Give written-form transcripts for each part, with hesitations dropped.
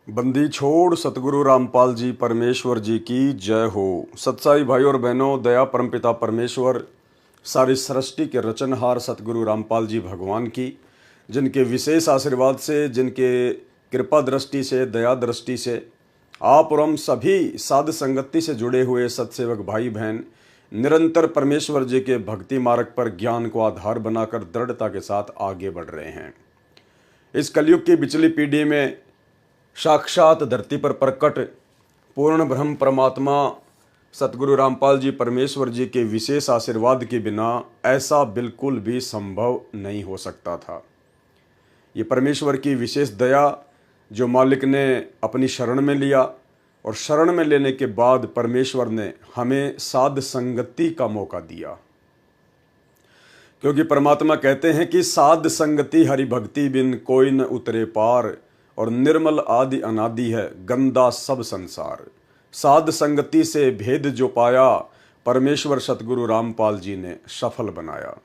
बंदी छोड़ सतगुरु रामपाल जी परमेश्वर जी की जय हो। सत्साई भाई और बहनों, दया परमपिता परमेश्वर सारी सृष्टि के रचनहार सतगुरु रामपाल जी भगवान की, जिनके विशेष आशीर्वाद से, जिनके कृपा दृष्टि से, दया दृष्टि से आप और हम सभी साध संगति से जुड़े हुए सत्सेवक भाई बहन निरंतर परमेश्वर जी के भक्ति मार्ग पर ज्ञान को आधार बनाकर दृढ़ता के साथ आगे बढ़ रहे हैं। इस कलयुग की बिचली पीढ़ी में साक्षात धरती पर प्रकट पूर्ण ब्रह्म परमात्मा सतगुरु रामपाल जी परमेश्वर जी के विशेष आशीर्वाद के बिना ऐसा बिल्कुल भी संभव नहीं हो सकता था। ये परमेश्वर की विशेष दया जो मालिक ने अपनी शरण में लिया, और शरण में लेने के बाद परमेश्वर ने हमें साध संगति का मौका दिया, क्योंकि परमात्मा कहते हैं कि साध संगति हरि भक्ति बिन कोई न उतरे पार, और निर्मल आदि अनादि है गंदा सब संसार। साध संगति से भेद जो पाया, परमेश्वर सतगुरु रामपाल जी ने सफल बनाया।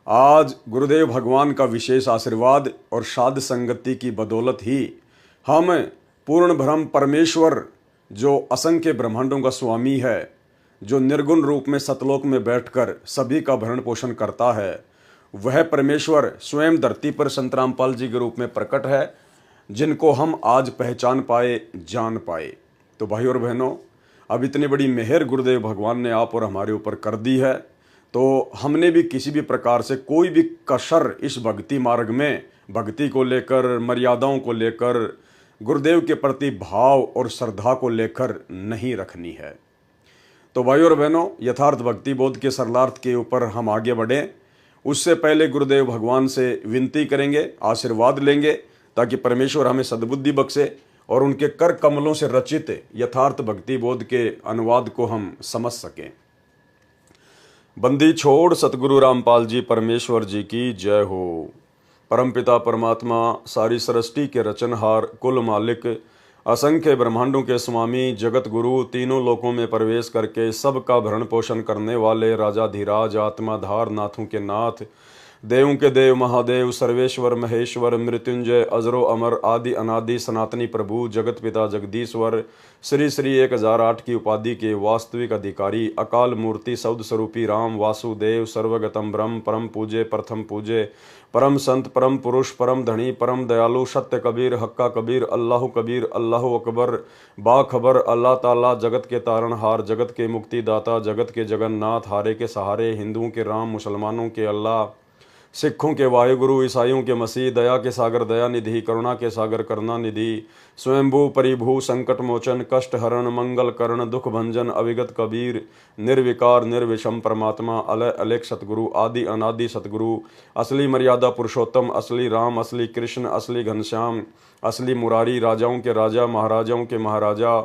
आज गुरुदेव भगवान का विशेष आशीर्वाद और साध संगति की बदौलत ही हम पूर्ण ब्रह्म परमेश्वर, जो असंख्य ब्रह्मांडों का स्वामी है, जो निर्गुण रूप में सतलोक में बैठकर सभी का भरण पोषण करता है, वह परमेश्वर स्वयं धरती पर संत रामपाल जी के रूप में प्रकट है, जिनको हम आज पहचान पाए, जान पाए। तो भाई और बहनों, अब इतनी बड़ी मेहर गुरुदेव भगवान ने आप और हमारे ऊपर कर दी है, तो हमने भी किसी भी प्रकार से कोई भी कसर इस भक्ति मार्ग में, भक्ति को लेकर, मर्यादाओं को लेकर, गुरुदेव के प्रति भाव और श्रद्धा को लेकर नहीं रखनी है। तो भाई और बहनों, यथार्थ भक्ति बोध के सरलार्थ के ऊपर हम आगे बढ़ें, उससे पहले गुरुदेव भगवान से विनती करेंगे, आशीर्वाद लेंगे, ताकि परमेश्वर हमें सद्बुद्धि बख्शे और उनके कर कमलों से रचित यथार्थ भक्ति बोध के अनुवाद को हम समझ सकें। बंदी छोड़ सतगुरु रामपाल जी परमेश्वर जी की जय हो। परमपिता परमात्मा सारी सृष्टि के रचनहार, कुल मालिक, असंख्य ब्रह्मांडों के स्वामी, जगत गुरु, तीनों लोकों में प्रवेश करके सबका भरण पोषण करने वाले राजाधिराज, आत्माधार, नाथों के नाथ, देवों के देव, महादेव, सर्वेश्वर, महेश्वर, मृत्युंजय, अजरो अमर, आदि अनादि, सनातनी प्रभु, जगत पिता जगदीश्वर, श्री श्री 1008 की उपाधि के वास्तविक अधिकारी, अकाल मूर्ति, शब्द स्वरूपी राम, वासुदेव, सर्वगतम ब्रह्म, परम पूजे, प्रथम पूजे, परम संत, परम पुरुष, परम धनी, परम दयालु, सत्य कबीर, हक्का कबीर, कबीर, अल्लाह अकबर, बाखबर, अल्लाह ताला, जगत के तारणहार, जगत के मुक्तिदाता, जगत के जगन्नाथ, हारे के सहारे, हिंदुओं के राम, मुसलमानों के अल्लाह, सिखों के वाहिगुरु, ईसाइयों के मसीह, दया के सागर दया निधि, करुणा के सागर करुणा निधि, स्वयंभू परिभू, संकट मोचन, कष्ट हरण, मंगल करण, दुख भंजन, अविगत कबीर, निर्विकार निर्विषम परमात्मा, अलय अलेख सतगुरु, आदि अनादि सतगुरु, असली मर्यादा पुरुषोत्तम, असली राम, असली कृष्ण, असली घनश्याम, असली मुरारी, राजाओं के राजा, महाराजाओं के महाराजा,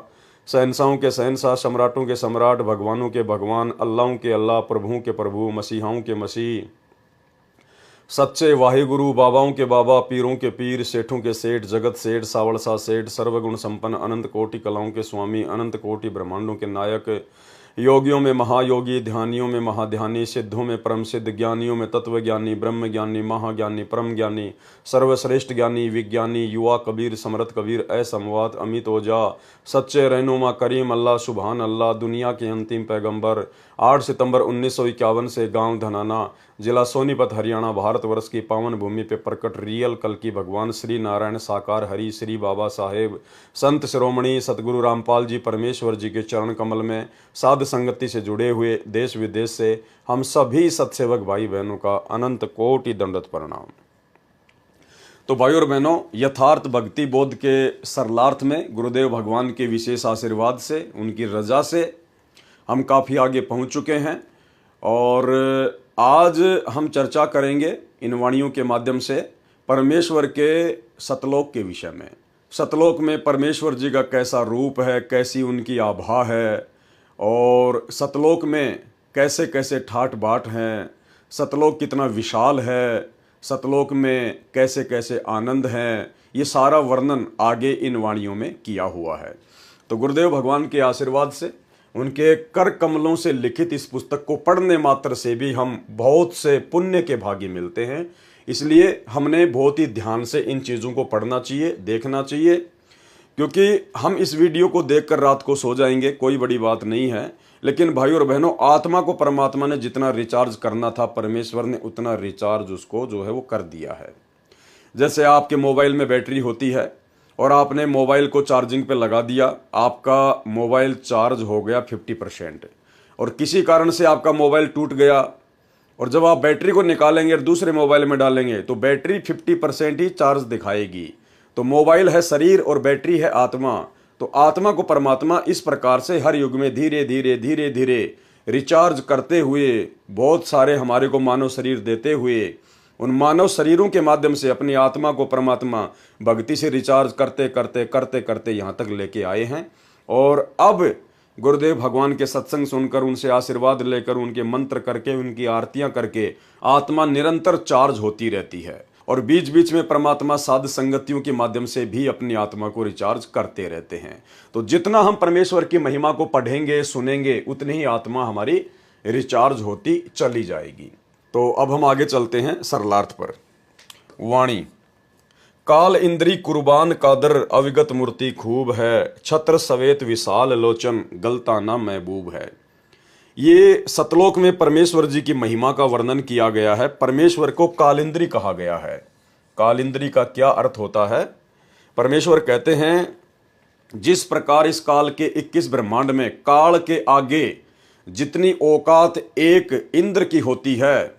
शहंशाहों के शहंशाह, सम्राटों के सम्राट, भगवानों के भगवान, अल्लाहों के अल्लाह, प्रभुओं के प्रभु, मसीहाओं के मसीह, सच्चे वाहिगुरु, बाबाओं के बाबा, पीरों के पीर, सेठों के सेठ, जगत सेठ, सावड़सा सेठ, सर्वगुण संपन्न, अनंत कोटि कलाओं के स्वामी, अनंत कोटि ब्रह्मांडों के नायक, योगियों में महायोगी, ध्यानियों में महाध्यानी, सिद्धों में परम सिद्ध, ज्ञानियों में तत्वज्ञानी, ब्रह्म ज्ञानी, महाज्ञानी, परम ज्ञानी, सर्वश्रेष्ठ ज्ञानी, विज्ञानी, युवा कबीर, समरथ कबीर, असमवात, अमित ओझा, सच्चे रहनुमा करीम अल्लाह, सुभान अल्लाह, दुनिया के अंतिम पैगंबर। 8 सितंबर 1951 से गांव धनाना, जिला सोनीपत, हरियाणा, भारतवर्ष की पावन भूमि पे प्रकट रियल कल की भगवान श्री नारायण साकार हरि श्री बाबा साहेब संत शिरोमणि सतगुरु रामपाल जी परमेश्वर जी के चरण कमल में साध संगति से जुड़े हुए देश विदेश से हम सभी सत्सेवक भाई बहनों का अनंत कोटि दंडवत प्रणाम। तो भाई और बहनों, यथार्थ भक्ति बोध के सरलार्थ में गुरुदेव भगवान के विशेष आशीर्वाद से, उनकी रजा से हम काफ़ी आगे पहुंच चुके हैं, और आज हम चर्चा करेंगे इन वाणियों के माध्यम से परमेश्वर के सतलोक के विषय में। सतलोक में परमेश्वर जी का कैसा रूप है, कैसी उनकी आभा है, और सतलोक में कैसे कैसे ठाट बाट हैं, सतलोक कितना विशाल है, सतलोक में कैसे कैसे आनंद हैं, ये सारा वर्णन आगे इन वाणियों में किया हुआ है। तो गुरुदेव भगवान के आशीर्वाद से, उनके कर कमलों से लिखित इस पुस्तक को पढ़ने मात्र से भी हम बहुत से पुण्य के भागी मिलते हैं। इसलिए हमने बहुत ही ध्यान से इन चीज़ों को पढ़ना चाहिए, देखना चाहिए, क्योंकि हम इस वीडियो को देखकर रात को सो जाएंगे, कोई बड़ी बात नहीं है, लेकिन भाई और बहनों, आत्मा को परमात्मा ने जितना रिचार्ज करना था परमेश्वर ने उतना रिचार्ज उसको जो है वो कर दिया है। जैसे आपके मोबाइल में बैटरी होती है और आपने मोबाइल को चार्जिंग पे लगा दिया, आपका मोबाइल चार्ज हो गया 50%, और किसी कारण से आपका मोबाइल टूट गया, और जब आप बैटरी को निकालेंगे और दूसरे मोबाइल में डालेंगे तो बैटरी 50% ही चार्ज दिखाएगी। तो मोबाइल है शरीर और बैटरी है आत्मा। तो आत्मा को परमात्मा इस प्रकार से हर युग में धीरे धीरे धीरे धीरे रिचार्ज करते हुए, बहुत सारे हमारे को मानव शरीर देते हुए, उन मानव शरीरों के माध्यम से अपनी आत्मा को परमात्मा भक्ति से रिचार्ज करते करते करते करते यहाँ तक लेके आए हैं। और अब गुरुदेव भगवान के सत्संग सुनकर, उनसे आशीर्वाद लेकर, उनके मंत्र करके, उनकी आरतियां करके आत्मा निरंतर चार्ज होती रहती है। और बीच बीच में परमात्मा साध संगतियों के माध्यम से भी अपनी आत्मा को रिचार्ज करते रहते हैं। तो जितना हम परमेश्वर की महिमा को पढ़ेंगे सुनेंगे उतनी ही आत्मा हमारी रिचार्ज होती चली जाएगी। तो अब हम आगे चलते हैं सरलार्थ पर। वाणी। काल इंद्री कुर्बान कादर अविगत मूर्ति खूब है, छत्र सवेत विशाल लोचन गलता ना महबूब है। ये सतलोक में परमेश्वर जी की महिमा का वर्णन किया गया है। परमेश्वर को कालिंद्री कहा गया है। कालिंद्री का क्या अर्थ होता है? परमेश्वर कहते हैं, जिस प्रकार इस काल के 21 ब्रह्मांड में काल के आगे जितनी औकात एक इंद्र की होती है,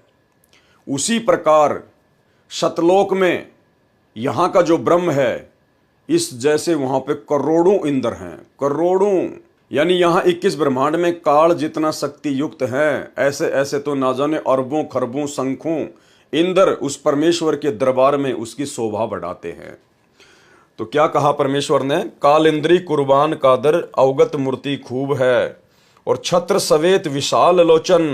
उसी प्रकार सतलोक में यहाँ का जो ब्रह्म है, इस जैसे वहाँ पे करोड़ों इंद्र हैं, करोड़ों। यानी यहाँ 21 ब्रह्मांड में काल जितना शक्ति युक्त है, ऐसे ऐसे तो ना जाने अरबों खरबों शंखों इंद्र उस परमेश्वर के दरबार में उसकी शोभा बढ़ाते हैं। तो क्या कहा परमेश्वर ने? काल इंद्री कुर्बान कादर अवगत मूर्ति खूब है, और छत्र सवेत विशाल लोचन।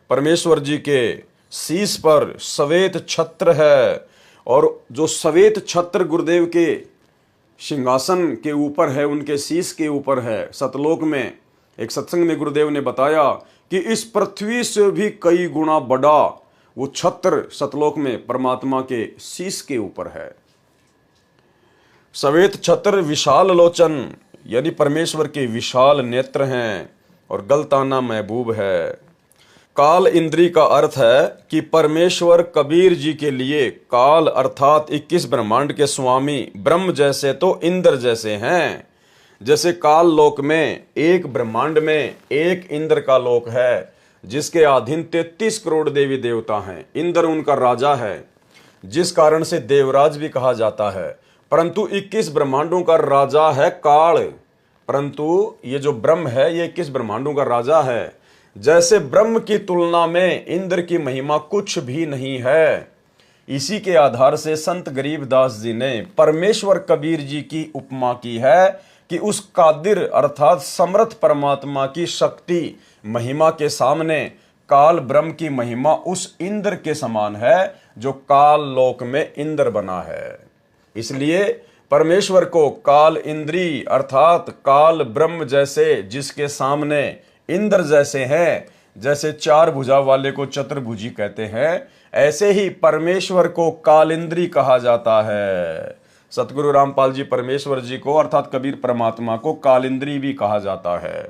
परमेश्वर जी के शीश पर सवेत छत्र है, और जो सवेत छत्र गुरुदेव के सिंहासन के ऊपर है, उनके शीश के ऊपर है। सतलोक में एक सत्संग में गुरुदेव ने बताया कि इस पृथ्वी से भी कई गुना बड़ा वो छत्र सतलोक में परमात्मा के शीश के ऊपर है। सवेत छत्र विशाल लोचन, यानी परमेश्वर के विशाल नेत्र हैं, और गलताना महबूब है। काल इंद्री का अर्थ है कि परमेश्वर कबीर जी के लिए काल अर्थात 21 ब्रह्मांड के स्वामी ब्रह्म जैसे तो इंद्र जैसे हैं। जैसे काल लोक में एक ब्रह्मांड में एक इंद्र का लोक है, जिसके अधीन 33 करोड़ देवी देवता हैं। इंद्र उनका राजा है, जिस कारण से देवराज भी कहा जाता है। परंतु 21 ब्रह्मांडों का राजा है काल, परंतु ये जो ब्रह्म है ये 21 ब्रह्मांडों का राजा है। जैसे ब्रह्म की तुलना में इंद्र की महिमा कुछ भी नहीं है। इसी के आधार से संत गरीबदास जी ने परमेश्वर कबीर जी की उपमा की है कि उस कादिर अर्थात समर्थ परमात्मा की शक्ति महिमा के सामने काल ब्रह्म की महिमा उस इंद्र के समान है जो काल लोक में इंद्र बना है। इसलिए परमेश्वर को काल इंद्री अर्थात काल ब्रह्म जैसे, जिसके सामने इंद्र जैसे हैं, जैसे चार भुजा वाले को चतुर्भुजी कहते हैं, ऐसे ही परमेश्वर को कालिंद्री कहा जाता है। सतगुरु रामपाल जी परमेश्वर जी को अर्थात कबीर परमात्मा को कालिंद्री भी कहा जाता है।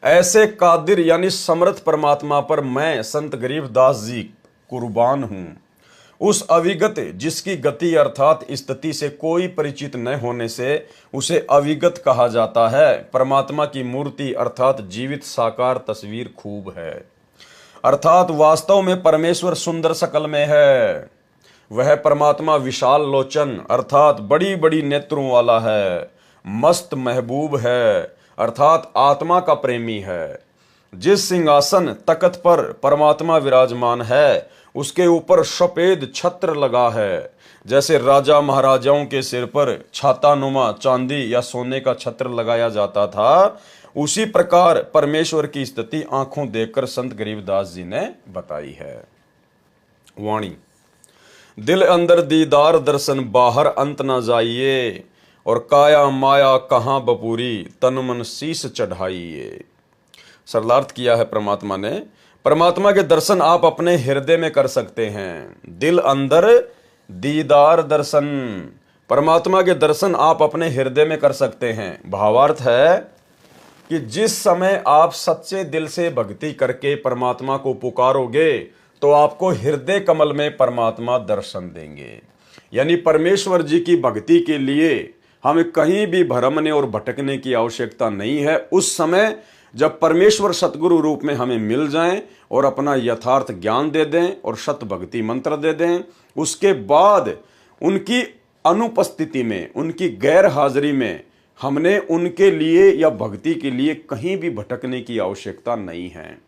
ऐसे कादिर यानी समर्थ परमात्मा पर मैं संत गरीबदास जी कुर्बान हूं। उस अविगत जिसकी गति अर्थात स्थिति से कोई परिचित न होने से उसे अविगत कहा जाता है। परमात्मा की मूर्ति अर्थात जीवित साकार तस्वीर खूब है, अर्थात वास्तव में परमेश्वर सुंदर शकल में है। वह परमात्मा विशाल लोचन अर्थात बड़ी बड़ी नेत्रों वाला है, मस्त महबूब है अर्थात आत्मा का प्रेमी है। जिस सिंहासन तख्त पर परमात्मा विराजमान है उसके ऊपर सफेद छत्र लगा है। जैसे राजा महाराजाओं के सिर पर छातानुमा चांदी या सोने का छत्र लगाया जाता था, उसी प्रकार परमेश्वर की स्थिति आंखों देखकर संत गरीबदास जी ने बताई है। वाणी। दिल अंदर दीदार दर्शन बाहर अंत ना जाइए, और काया माया कहाँ बपूरी तन मन शीस चढ़ाइए। सरलार्थ किया है परमात्मा ने। परमात्मा के दर्शन आप अपने हृदय में कर सकते हैं। दिल अंदर दीदार दर्शन, परमात्मा के दर्शन आप अपने हृदय में कर सकते हैं। भावार्थ है कि जिस समय आप सच्चे दिल से भक्ति करके परमात्मा को पुकारोगे तो आपको हृदय कमल में परमात्मा दर्शन देंगे। यानी परमेश्वर जी की भक्ति के लिए हमें कहीं भी भरमने और भटकने की आवश्यकता नहीं है। उस समय जब परमेश्वर सतगुरु रूप में हमें मिल जाएं और अपना यथार्थ ज्ञान दे दें और सत भक्ति मंत्र दे दें, उसके बाद उनकी अनुपस्थिति में, उनकी गैर हाजिरी में हमने उनके लिए या भक्ति के लिए कहीं भी भटकने की आवश्यकता नहीं है।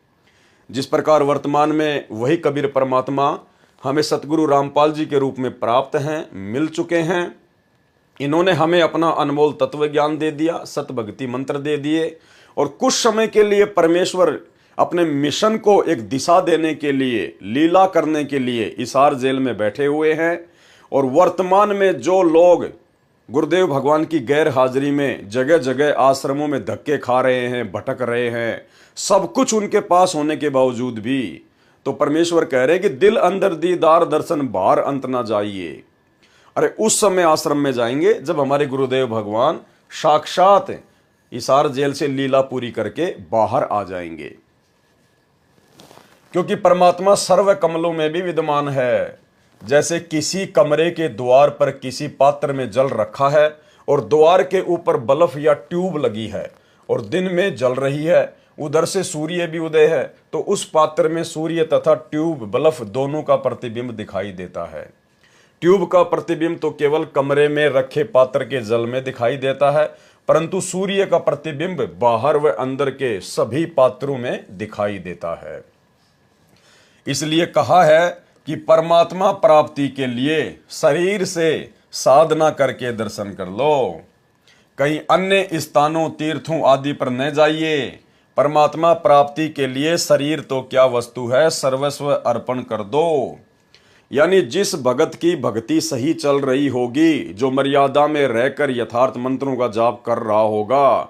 जिस प्रकार वर्तमान में वही कबीर परमात्मा हमें सतगुरु रामपाल जी के रूप में प्राप्त हैं, मिल चुके हैं। इन्होंने हमें अपना अनमोल तत्व ज्ञान दे दिया, सत भक्ति मंत्र दे दिए और कुछ समय के लिए परमेश्वर अपने मिशन को एक दिशा देने के लिए, लीला करने के लिए हिसार जेल में बैठे हुए हैं। और वर्तमान में जो लोग गुरुदेव भगवान की गैर हाजिरी में जगह जगह आश्रमों में धक्के खा रहे हैं, भटक रहे हैं, सब कुछ उनके पास होने के बावजूद भी तो परमेश्वर कह रहे हैं कि दिल अंदर दीदार दर्शन बाहर अंत ना जाइए। अरे उस समय आश्रम में जाएंगे जब हमारे गुरुदेव भगवान साक्षात हिसार जेल से लीला पूरी करके बाहर आ जाएंगे, क्योंकि परमात्मा सर्व कमलों में भी विद्यमान है। जैसे किसी कमरे के द्वार पर किसी पात्र में जल रखा है और द्वार के ऊपर बल्ब या ट्यूब लगी है और दिन में जल रही है, उधर से सूर्य भी उदय है, तो उस पात्र में सूर्य तथा ट्यूब बल्ब दोनों का प्रतिबिंब दिखाई देता है। ट्यूब का प्रतिबिंब तो केवल कमरे में रखे पात्र के जल में दिखाई देता है, परंतु सूर्य का प्रतिबिंब बाहर व अंदर के सभी पात्रों में दिखाई देता है। इसलिए कहा है कि परमात्मा प्राप्ति के लिए शरीर से साधना करके दर्शन कर लो, कहीं अन्य स्थानों, तीर्थों आदि पर न जाइए। परमात्मा प्राप्ति के लिए शरीर तो क्या वस्तु है, सर्वस्व अर्पण कर दो। यानी जिस भगत की भक्ति सही चल रही होगी, जो मर्यादा में रहकर यथार्थ मंत्रों का जाप कर रहा होगा,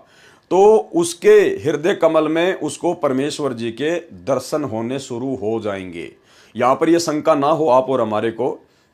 तो उसके हृदय कमल में उसको परमेश्वर जी के दर्शन होने शुरू हो जाएंगे। यहाँ पर यह शंका ना हो आप और हमारे को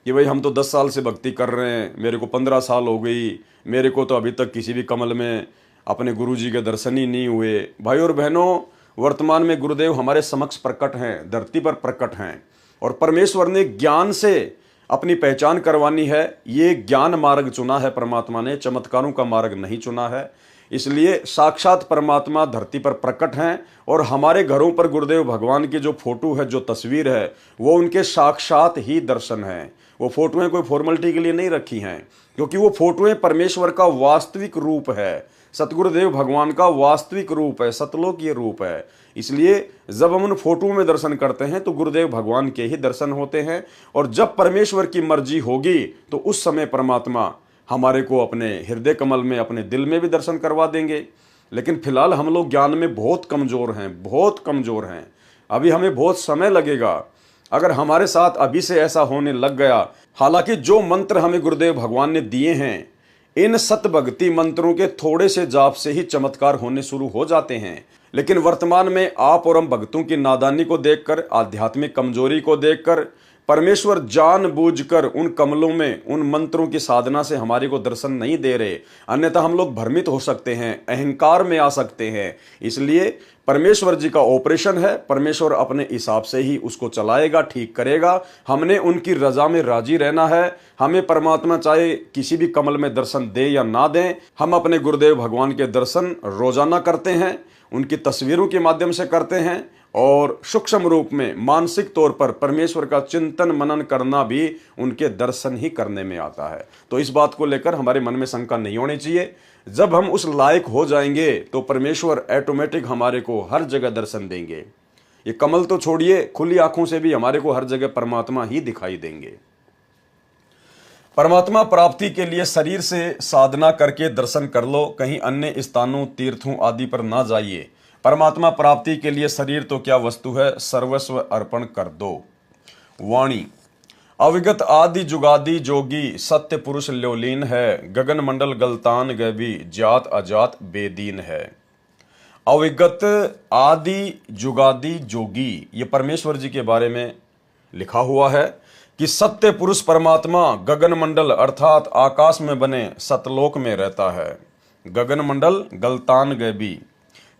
कि भाई हम तो 10 साल से भक्ति कर रहे हैं, मेरे को 15 साल हो गई, मेरे को तो अभी तक किसी भी कमल में अपने गुरु जी के दर्शन ही नहीं हुए। भाई और बहनों, वर्तमान में गुरुदेव हमारे समक्ष प्रकट हैं, धरती पर प्रकट हैं और परमेश्वर ने ज्ञान से अपनी पहचान करवानी है। ये ज्ञान मार्ग चुना है परमात्मा ने, चमत्कारों का मार्ग नहीं चुना है। इसलिए साक्षात परमात्मा धरती पर प्रकट हैं और हमारे घरों पर गुरुदेव भगवान की जो फोटो है, जो तस्वीर है, वो उनके साक्षात ही दर्शन हैं। वो फोटोएं कोई फॉर्मेलिटी के लिए नहीं रखी हैं, क्योंकि वो फोटोएं परमेश्वर का वास्तविक रूप है, सतगुरुदेव भगवान का वास्तविक रूप है, सतलोकीय रूप है। इसलिए जब हम उन फोटो में दर्शन करते हैं तो गुरुदेव भगवान के ही दर्शन होते हैं। और जब परमेश्वर की मर्जी होगी तो उस समय परमात्मा हमारे को अपने हृदय कमल में, अपने दिल में भी दर्शन करवा देंगे। लेकिन फिलहाल हम लोग ज्ञान में बहुत कमजोर हैं, बहुत कमजोर हैं। अभी हमें बहुत समय लगेगा। अगर हमारे साथ अभी से ऐसा होने लग गया, हालांकि जो मंत्र हमें गुरुदेव भगवान ने दिए हैं, इन सत भक्ति मंत्रों के थोड़े से जाप से ही चमत्कार होने शुरू हो जाते हैं। लेकिन वर्तमान में आप और हम भक्तों की नादानी को देखकर, आध्यात्मिक कमजोरी को देखकर परमेश्वर जानबूझकर उन कमलों में, उन मंत्रों की साधना से हमारे को दर्शन नहीं दे रहे, अन्यथा हम लोग भ्रमित हो सकते हैं, अहंकार में आ सकते हैं। इसलिए परमेश्वर जी का ऑपरेशन है, परमेश्वर अपने हिसाब से ही उसको चलाएगा, ठीक करेगा। हमने उनकी रजा में राजी रहना है। हमें परमात्मा चाहे किसी भी कमल में दर्शन दे या ना दें, हम अपने गुरुदेव भगवान के दर्शन रोजाना करते हैं, उनकी तस्वीरों के माध्यम से करते हैं और सूक्ष्म रूप में मानसिक तौर पर परमेश्वर का चिंतन मनन करना भी उनके दर्शन ही करने में आता है। तो इस बात को लेकर हमारे मन में शंका नहीं होनी चाहिए। जब हम उस लायक हो जाएंगे तो परमेश्वर ऑटोमेटिक हमारे को हर जगह दर्शन देंगे। ये कमल तो छोड़िए, खुली आंखों से भी हमारे को हर जगह परमात्मा ही दिखाई देंगे। परमात्मा प्राप्ति के लिए शरीर से साधना करके दर्शन कर लो, कहीं अन्य स्थानों, तीर्थों आदि पर ना जाइए। परमात्मा प्राप्ति के लिए शरीर तो क्या वस्तु है, सर्वस्व अर्पण कर दो। वाणी अविगत आदि जुगादि जोगी, सत्य पुरुष ल्योलीन है, गगन मंडल गलतान गैबी, जात अजात बेदीन है। अविगत आदि जुगादि जोगी, ये परमेश्वर जी के बारे में लिखा हुआ है कि सत्य पुरुष परमात्मा गगन मंडल अर्थात आकाश में बने सतलोक में रहता है। गगन मंडल गलतान गैबी,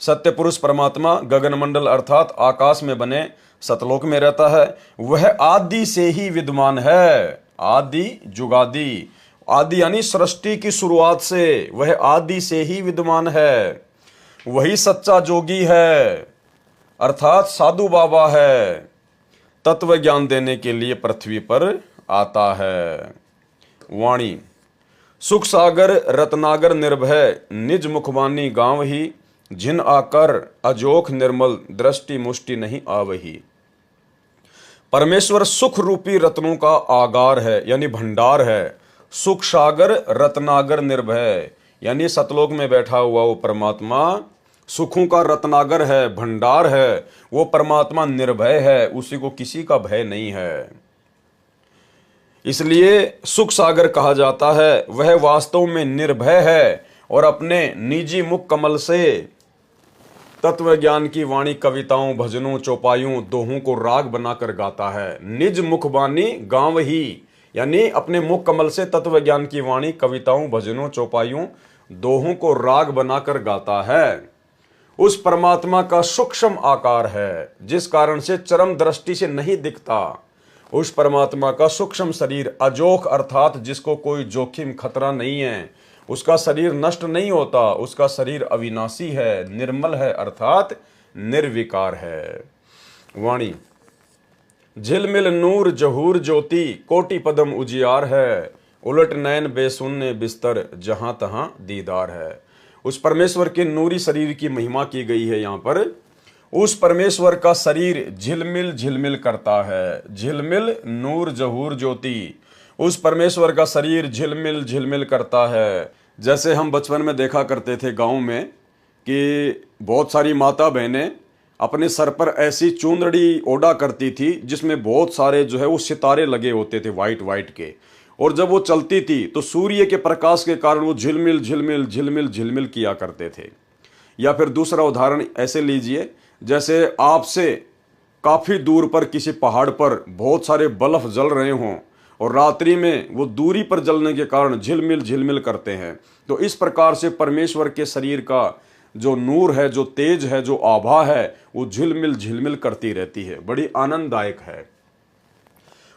सत्य पुरुष परमात्मा गगन मंडल अर्थात आकाश में बने सतलोक में रहता है। वह आदि से ही विद्यमान है, आदि जुगादि, आदि यानी सृष्टि की शुरुआत से वह आदि से ही विद्यमान है। वही सच्चा जोगी है अर्थात साधु बाबा है, तत्व ज्ञान देने के लिए पृथ्वी पर आता है। वाणी, सुख सागर रत्नागर निर्भय, निज मुखबानी गांव ही, जिन आकर अजोख निर्मल, दृष्टि मुष्टि नहीं आवही। परमेश्वर सुख रूपी रत्नों का आगार है यानी भंडार है। सुख सागर रत्नागर निर्भय यानी सतलोक में बैठा हुआ वो परमात्मा सुखों का रत्नागर है, भंडार है। वो परमात्मा निर्भय है, उसी को किसी का भय नहीं है, इसलिए सुख सागर कहा जाता है। वह वास्तव में निर्भय है और अपने निजी मुख कमल से तत्व ज्ञान की वाणी कविताओं, भजनों, चौपाइयों, दोहों को राग बनाकर गाता है। निज मुखबानी गांव ही यानी अपने मुख कमल से तत्व ज्ञान की वाणी कविताओं, भजनों, चौपाइयों, दोहों को राग बनाकर गाता है। उस परमात्मा का सूक्ष्म आकार है जिस कारण से चरम दृष्टि से नहीं दिखता। उस परमात्मा का सूक्ष्म शरीर अजोख अर्थात जिसको कोई जोखिम खतरा नहीं है, उसका शरीर नष्ट नहीं होता, उसका शरीर अविनाशी है, निर्मल है अर्थात निर्विकार है। वाणी, झिलमिल नूर जहूर ज्योति, कोटि पदम उजियार है, उलट नैन बेसुन्ने बिस्तर, जहां तहां दीदार है। उस परमेश्वर के नूरी शरीर की महिमा की गई है यहाँ पर। उस परमेश्वर का शरीर झिलमिल झिलमिल करता है, झिलमिल नूर जहूर ज्योति। उस परमेश्वर का शरीर झिलमिल झिलमिल करता है। जैसे हम बचपन में देखा करते थे गांव में कि बहुत सारी माता बहनें अपने सर पर ऐसी चुंदड़ी ओढ़ा करती थी जिसमें बहुत सारे जो है वो सितारे लगे होते थे वाइट वाइट के, और जब वो चलती थी तो सूर्य के प्रकाश के कारण वो झिलमिल झिलमिल झिलमिल झिलमिल किया करते थे। या फिर दूसरा उदाहरण ऐसे लीजिए, जैसे आपसे काफी दूर पर किसी पहाड़ पर बहुत सारे बल्ब जल रहे हों और रात्रि में वो दूरी पर जलने के कारण झिलमिल झिलमिल करते हैं। तो इस प्रकार से परमेश्वर के शरीर का जो नूर है, जो तेज है, जो आभा है, वो झिलमिल झिलमिल करती रहती है, बड़ी आनंददायक है।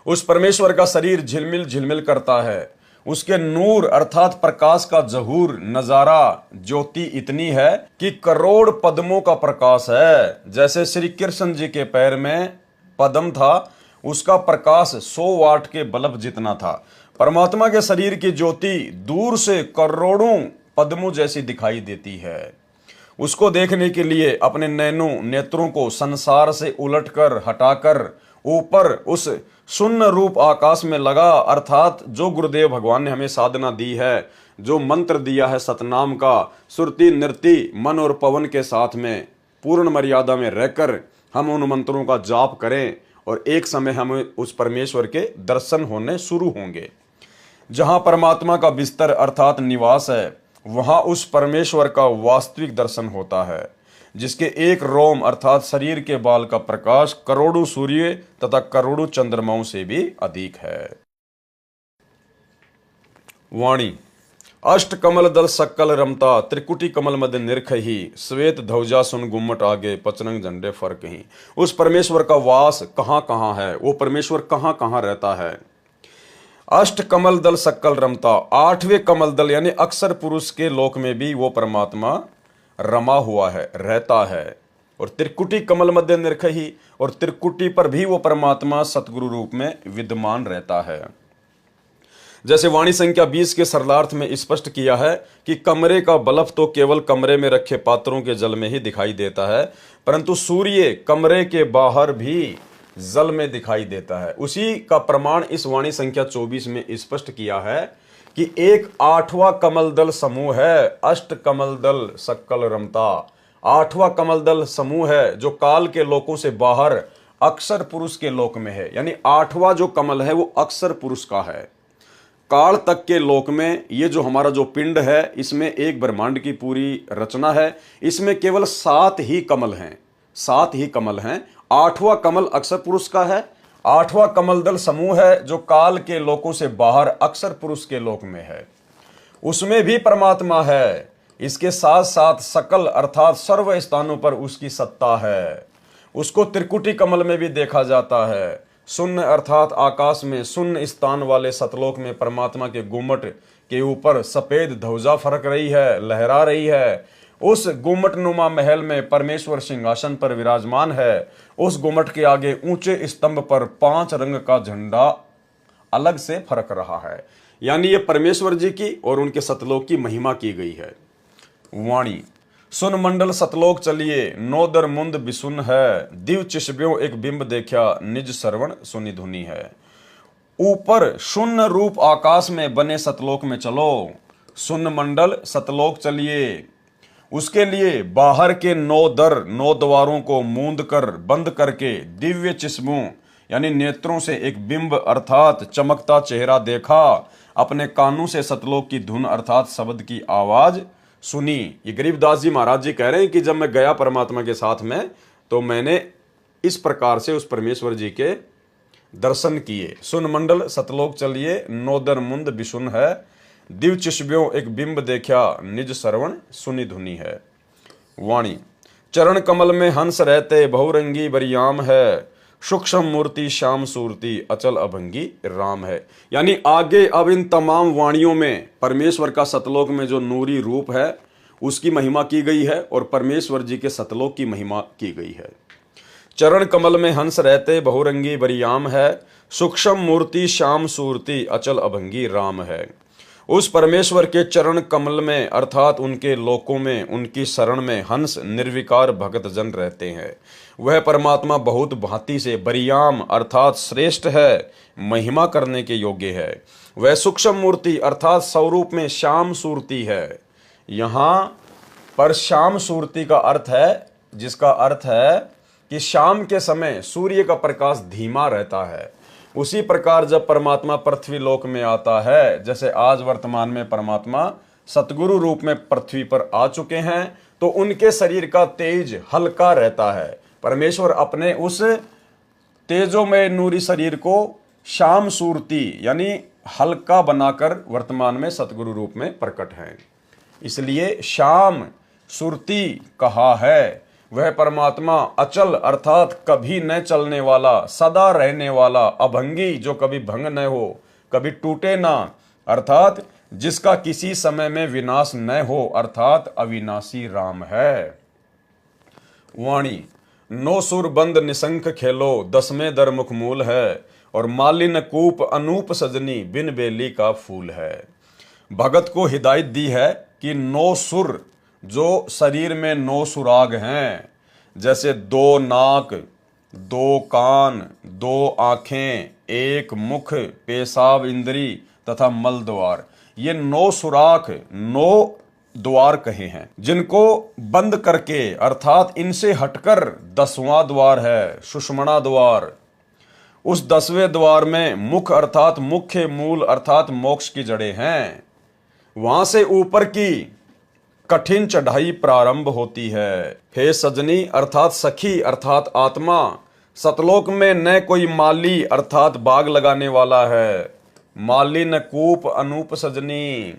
उस परमेश्वर का शरीर झिलमिल झिलमिल करता है। उसके नूर अर्थात प्रकाश का जहूर नजारा ज्योति इतनी है कि करोड़ पद्मों का प्रकाश है। जैसे श्री कृष्ण जी के पैर में पद्म था, उसका प्रकाश 100 वाट के बल्ब जितना था। परमात्मा के शरीर की ज्योति दूर से करोड़ों पद्मों जैसी दिखाई देती है। उसको देखने के लिए अपने नेत्रों को संसार से उलटकर हटाकर ऊपर उस शून्य रूप आकाश में लगा, अर्थात जो गुरुदेव भगवान ने हमें साधना दी है, जो मंत्र दिया है सतनाम का, सुरति नृति मन और पवन के साथ में पूर्ण मर्यादा में रहकर हम उन मंत्रों का जाप करें और एक समय हमें उस परमेश्वर के दर्शन होने शुरू होंगे। जहां परमात्मा का बिस्तर अर्थात निवास है, वहां उस परमेश्वर का वास्तविक दर्शन होता है, जिसके एक रोम अर्थात शरीर के बाल का प्रकाश करोड़ों सूर्य तथा करोड़ों चंद्रमाओं से भी अधिक है। वाणी, अष्ट कमल दल सक्कल रमता, त्रिकुटी कमल मद निरख ही, श्वेत ध्वजा सुन गुम्मट आगे, पचरंग झंडे फर्क ही। उस परमेश्वर का वास कहां कहां है, वो परमेश्वर कहां कहां रहता है। अष्ट कमल दल सक्कल रमता, 8वें कमल दल यानी अक्षर पुरुष के लोक में भी वो परमात्मा रमा हुआ है, रहता है। और त्रिकुटी कमल मध्य निरख ही, और त्रिकुटी पर भी वो परमात्मा सतगुरु रूप में विद्यमान रहता है। जैसे वाणी संख्या 20 के सरलार्थ में स्पष्ट किया है कि कमरे का बल्ब तो केवल कमरे में रखे पात्रों के जल में ही दिखाई देता है, परंतु सूर्य कमरे के बाहर भी जल में दिखाई देता है। उसी का प्रमाण इस वाणी संख्या 24 में स्पष्ट किया है कि एक 8वां कमल दल समूह है, अष्ट कमल दल सक्कल रमता। 8वां कमल दल समूह है जो काल के लोकों से बाहर अक्षर पुरुष के लोक में है, यानी 8वां जो कमल है वो अक्षर पुरुष का है। काल तक के लोक में ये जो हमारा जो पिंड है, इसमें एक ब्रह्मांड की पूरी रचना है, इसमें केवल 7 ही कमल हैं, 7 ही कमल हैं। 8वां कमल अक्षर पुरुष का है आठवां कमल दल समूह है जो काल के लोकों से बाहर अक्सर पुरुष के लोक में है, उसमें भी परमात्मा है। इसके साथ साथ सकल अर्थात सर्व स्थानों पर उसकी सत्ता है। उसको त्रिकुटी कमल में भी देखा जाता है। शून्य अर्थात आकाश में शून्य स्थान वाले सतलोक में परमात्मा के गुम्मट के ऊपर सफेद ध्वजा फरक रही है, लहरा रही है। उस गुम्मट नुमा महल में परमेश्वर सिंहासन पर विराजमान है। उस गुम्मट के आगे ऊंचे स्तंभ पर 5 रंग का झंडा अलग से फरक रहा है। यानी ये परमेश्वर जी की और उनके सतलोक की महिमा की गई है। वाणी सुन मंडल सतलोक चलिए, नोदर मुंद बिसुन है, दिव चिशब्यों एक बिंब देखा, निज श्रवण सुनि धुनी है। ऊपर शून्य रूप आकाश में बने सतलोक में चलो, शून्य मंडल सतलोक चलिए। उसके लिए बाहर के 9 दर 9 द्वारों को मूंद कर बंद करके दिव्य चिश्मों यानी नेत्रों से एक बिंब अर्थात चमकता चेहरा देखा, अपने कानों से सतलोक की धुन अर्थात शब्द की आवाज सुनी। ये गरीबदास जी महाराज जी कह रहे हैं कि जब मैं गया परमात्मा के साथ में तो मैंने इस प्रकार से उस परमेश्वर जी के दर्शन किए। सुन मंडल सतलोक चलिए, नोदर मुंद बिशुन है, दिव चिशब्यों एक बिंब देखा, निज श्रवण सुनि धुनी है। वाणी चरण कमल में हंस रहते, बहुरंगी बरियाम है, सूक्ष्म मूर्ति श्याम सूरती, अचल अभंगी राम है। यानी आगे अब इन तमाम वाणियों में परमेश्वर का सतलोक में जो नूरी रूप है उसकी महिमा की गई है और परमेश्वर जी के सतलोक की महिमा की गई है। चरण कमल में हंस रहते, बहुरंगी बरियाम है, सूक्ष्म मूर्ति श्याम सूरती, अचल अभंगी राम है। उस परमेश्वर के चरण कमल में अर्थात उनके लोकों में उनकी शरण में हंस निर्विकार भगत जन रहते हैं। वह परमात्मा बहुत भांति से बरियाम अर्थात श्रेष्ठ है, महिमा करने के योग्य है। वह सूक्ष्म मूर्ति अर्थात स्वरूप में श्याम सूरती है। यहाँ पर श्याम सूरती का अर्थ है, जिसका अर्थ है कि शाम के समय सूर्य का प्रकाश धीमा रहता है। उसी प्रकार जब परमात्मा पृथ्वी लोक में आता है, जैसे आज वर्तमान में परमात्मा सतगुरु रूप में पृथ्वी पर आ चुके हैं, तो उनके शरीर का तेज हल्का रहता है। परमेश्वर अपने उस तेजोमय नूरी शरीर को श्याम सूरती यानी हल्का बनाकर वर्तमान में सतगुरु रूप में प्रकट हैं। इसलिए श्याम सूरती कहा है। वह परमात्मा अचल अर्थात कभी न चलने वाला, सदा रहने वाला, अभंगी जो कभी भंग न हो, कभी टूटे ना, अर्थात जिसका किसी समय में विनाश न हो, अर्थात अविनाशी राम है। वाणी 9 सुर बंद निशंक खेलो, 10वें दर मुख मूल है, और मालिन कूप अनूप सजनी, बिन बेली का फूल है। भगत को हिदायत दी है कि 9 सुर जो शरीर में 9 सुराग हैं, जैसे 2 नाक, 2 कान, 2 आंखें, 1 मुख, पेशाब इंद्री तथा मल द्वार, ये 9 सुराख 9 द्वार कहे हैं, जिनको बंद करके अर्थात इनसे हटकर 10वां द्वार है सुषुम्ना द्वार। उस 10वें द्वार में मुख अर्थात मुख्य मूल अर्थात मोक्ष की जड़ें हैं। वहां से ऊपर की कठिन चढ़ाई प्रारंभ होती है। हे सजनी अर्थात सखी अर्थात आत्मा, सतलोक में न कोई माली अर्थात बाग लगाने वाला है। माली न कूप अनूप सजनी,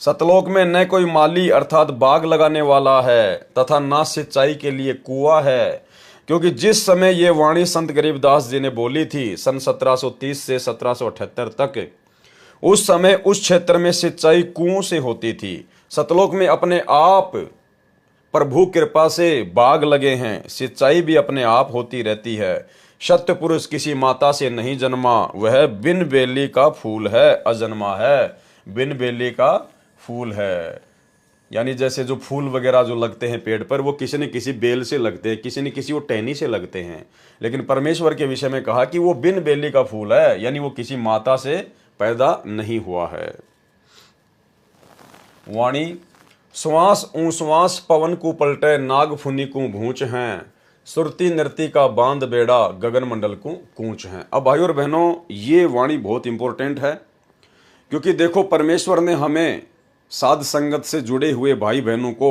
सतलोक में न कोई माली अर्थात बाग लगाने वाला है तथा ना सिंचाई के लिए कुआं है। क्योंकि जिस समय ये वाणी संत गरीबदास जी ने बोली थी सन 1730 से 1778 तक, उस समय उस क्षेत्र में सिंचाई कुओं से होती थी। सतलोक में अपने आप प्रभु कृपा से बाग लगे हैं, सिंचाई भी अपने आप होती रहती है। सत्य पुरुष किसी माता से नहीं जन्मा, वह बिन बेली का फूल है, अजन्मा है, बिन बेली का फूल है। यानी जैसे जो फूल वगैरह जो लगते हैं पेड़ पर, वो किसी न किसी बेल से लगते हैं, किसी न किसी वो टहनी से लगते हैं। लेकिन परमेश्वर के विषय में कहा कि वो बिन बेली का फूल है, यानी वो किसी माता से पैदा नहीं हुआ है। वाणी श्वास ऊश्वास पवन को पलटे, नाग फुनी को भूंच हैं, सुरती नृति का बांध बेड़ा, गगन मंडल को कूच हैं। अब भाई और बहनों, ये वाणी बहुत इंपॉर्टेंट है, क्योंकि देखो परमेश्वर ने हमें साध संगत से जुड़े हुए भाई बहनों को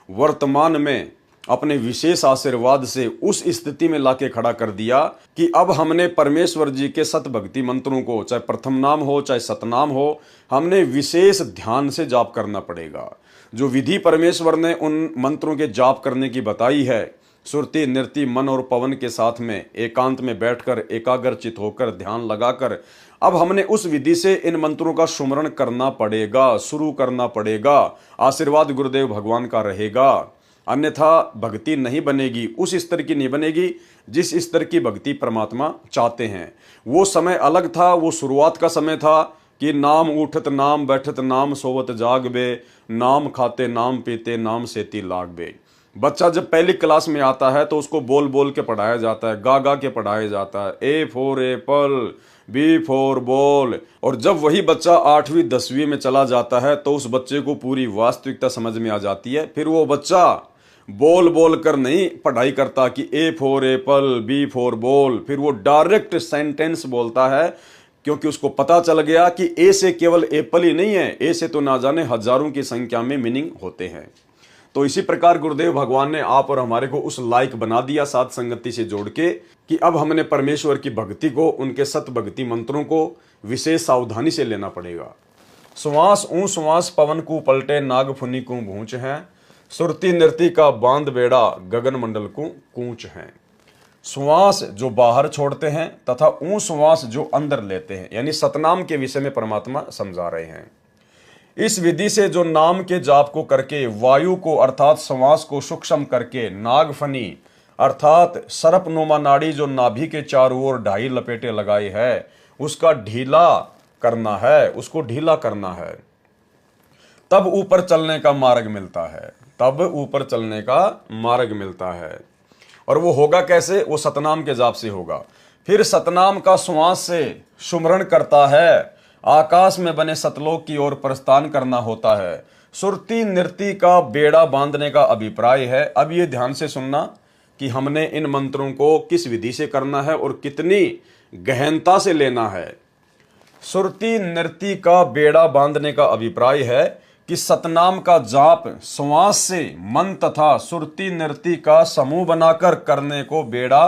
वर्तमान में अपने विशेष आशीर्वाद से उस स्थिति में लाके खड़ा कर दिया कि अब हमने परमेश्वर जी के सत भक्ति मंत्रों को, चाहे प्रथम नाम हो चाहे सतनाम हो, हमने विशेष ध्यान से जाप करना पड़ेगा। जो विधि परमेश्वर ने उन मंत्रों के जाप करने की बताई है, सुरति नृति मन और पवन के साथ में एकांत में बैठकर एकाग्रचित होकर ध्यान लगाकर अब हमने उस विधि से इन मंत्रों का सुमरण करना पड़ेगा, शुरू करना पड़ेगा। आशीर्वाद गुरुदेव भगवान का रहेगा, अन्यथा भक्ति नहीं बनेगी, उस स्तर की नहीं बनेगी जिस स्तर की भक्ति परमात्मा चाहते हैं। वो समय अलग था, वो शुरुआत का समय था कि नाम उठत नाम बैठत नाम सोवत जागबे, नाम खाते नाम पीते नाम सेती लागबे। बच्चा जब पहली क्लास में आता है तो उसको बोल बोल के पढ़ाया जाता है, गा गा के पढ़ाया जाता है, A for apple, B for ball. और जब वही बच्चा 8वीं 10वीं में चला जाता है तो उस बच्चे को पूरी वास्तविकता समझ में आ जाती है। फिर वो बच्चा बोल बोल कर नहीं पढ़ाई करता कि A for apple, B for ball, फिर वो डायरेक्ट सेंटेंस बोलता है, क्योंकि उसको पता चल गया कि ए से केवल एप्पल ही नहीं है, ए से तो ना जाने हजारों की संख्या में मीनिंग होते हैं। तो इसी प्रकार गुरुदेव भगवान ने आप और हमारे को उस लायक बना दिया साध संगति से जोड़ के कि अब हमने परमेश्वर की भक्ति को, उनके सत भक्ति मंत्रों को विशेष सावधानी से लेना पड़ेगा। श्वास ऊ श्वास पवन को पलटे नाग फुनी को भूंच है, सुरती नृति का बांध बेड़ा गगन मंडल को कूच है। श्वास जो बाहर छोड़ते हैं तथा ऊ श्वास जो अंदर लेते हैं, यानी सतनाम के विषय में परमात्मा समझा रहे हैं। इस विधि से जो नाम के जाप को करके वायु को अर्थात श्वास को सूक्ष्म करके नागफनी अर्थात सर्पनुमा नाड़ी जो नाभि के चारों ओर 2.5 लपेटे लगाई है उसका ढीला करना है, उसको ढीला करना है, तब ऊपर चलने का मार्ग मिलता है, तब ऊपर चलने का मार्ग मिलता है। और वो होगा कैसे? वो सतनाम के जाप से होगा। फिर सतनाम का श्वास से सुमरण करता है, आकाश में बने सतलोक की ओर प्रस्थान करना होता है। सुरती नृति का बेड़ा बांधने का अभिप्राय है। अब ये ध्यान से सुनना कि हमने इन मंत्रों को किस विधि से करना है और कितनी गहनता से लेना है। सुरती नृति का बेड़ा बांधने का अभिप्राय है कि सतनाम का जाप श्वास से मन तथा सुरती नृति का समूह बनाकर करने को बेड़ा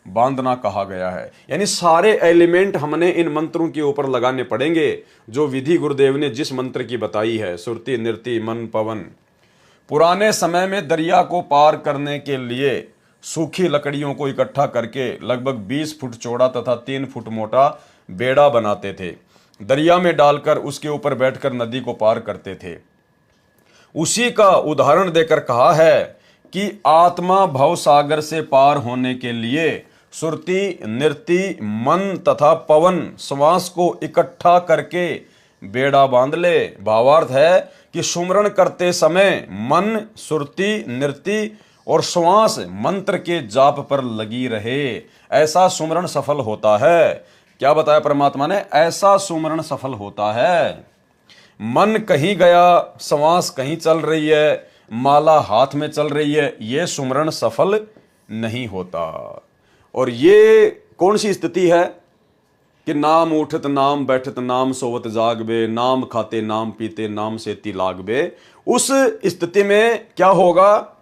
बांधना कहा गया है। यानी सारे एलिमेंट हमने इन मंत्रों के ऊपर लगाने पड़ेंगे जो विधि गुरुदेव ने जिस मंत्र की बताई है, सुरती नृति मन पवन। पुराने समय में दरिया को पार करने के लिए सूखी लकड़ियों को इकट्ठा करके लगभग 20 फुट चौड़ा तथा 3 फुट मोटा बेड़ा बनाते थे, दरिया में डालकर उसके ऊपर बैठकर नदी को पार करते थे। उसी का उदाहरण देकर कहा है कि आत्मा भव सागर से पार होने के लिए सुरती नृति मन तथा पवन श्वास को इकट्ठा करके बेड़ा बांध ले। भावार्थ है कि सुमरण करते समय मन सुरती नृति और श्वास मंत्र के जाप पर लगी रहे, ऐसा सुमरण सफल होता है। क्या बताया परमात्मा ने? ऐसा सुमरण सफल होता है। मन कहीं गया, श्वास कहीं चल रही है, माला हाथ में चल रही है, यह सुमरण सफल नहीं होता। और ये कौन सी स्थिति है कि नाम उठत नाम बैठत नाम सोवत जागबे, नाम खाते नाम पीते नाम सेती लागबे। उस स्थिति में क्या होगा?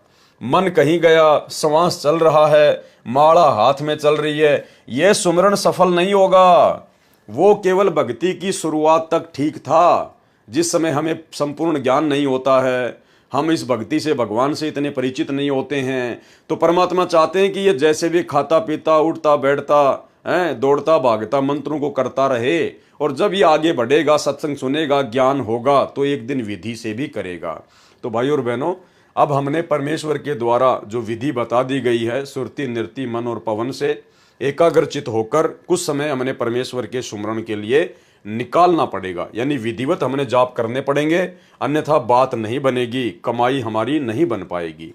मन कहीं गया, श्वास चल रहा है, माला हाथ में चल रही है, यह सुमरण सफल नहीं होगा। वो केवल भक्ति की शुरुआत तक ठीक था, जिस समय हमें संपूर्ण ज्ञान नहीं होता है, हम इस भक्ति से भगवान से इतने परिचित नहीं होते हैं। तो परमात्मा चाहते हैं कि ये जैसे भी खाता पीता उठता बैठता है, दौड़ता भागता मंत्रों को करता रहे, और जब ये आगे बढ़ेगा, सत्संग सुनेगा, ज्ञान होगा, तो एक दिन विधि से भी करेगा। तो भाई और बहनों, अब हमने परमेश्वर के द्वारा जो विधि बता दी गई है, सुरती नृति मन और पवन से एकाग्रचित होकर कुछ समय हमने परमेश्वर के सुमरण के लिए निकालना पड़ेगा। यानी विधिवत हमने जाप करने पड़ेंगे, अन्यथा बात नहीं बनेगी, कमाई हमारी नहीं बन पाएगी।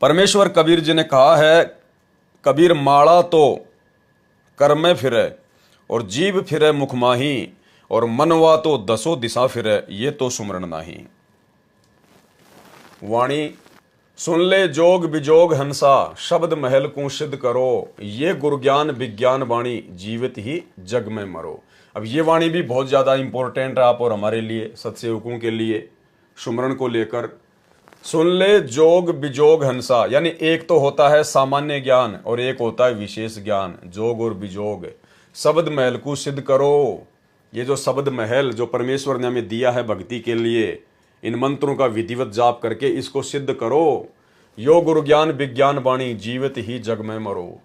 परमेश्वर कबीर जी ने कहा है, कबीर माड़ा तो कर में फिरे और जीव फिरे मुख माही, और मनवा तो 10 दिशा फिरे, ये तो सुमरण नाही। वाणी सुन ले जोग बिजोग हंसा, शब्द महल को सिद्ध करो, ये गुरज्ञान विज्ञान वाणी, जीवित ही जग में मरो। अब ये वाणी भी बहुत ज़्यादा इंपॉर्टेंट है आप और हमारे लिए, सत्सेवकों के लिए, सुमरण को लेकर। सुन ले जोग बिजोग हंसा, यानी एक तो होता है सामान्य ज्ञान और एक होता है विशेष ज्ञान। जोग और बिजोग, शब्द महल को सिद्ध करो। ये जो शब्द महल जो परमेश्वर ने हमें दिया है भक्ति के लिए, इन मंत्रों का विधिवत जाप करके इसको सिद्ध करो। यो गुरु ज्ञान विज्ञान वाणी, जीवित ही जग में मरो।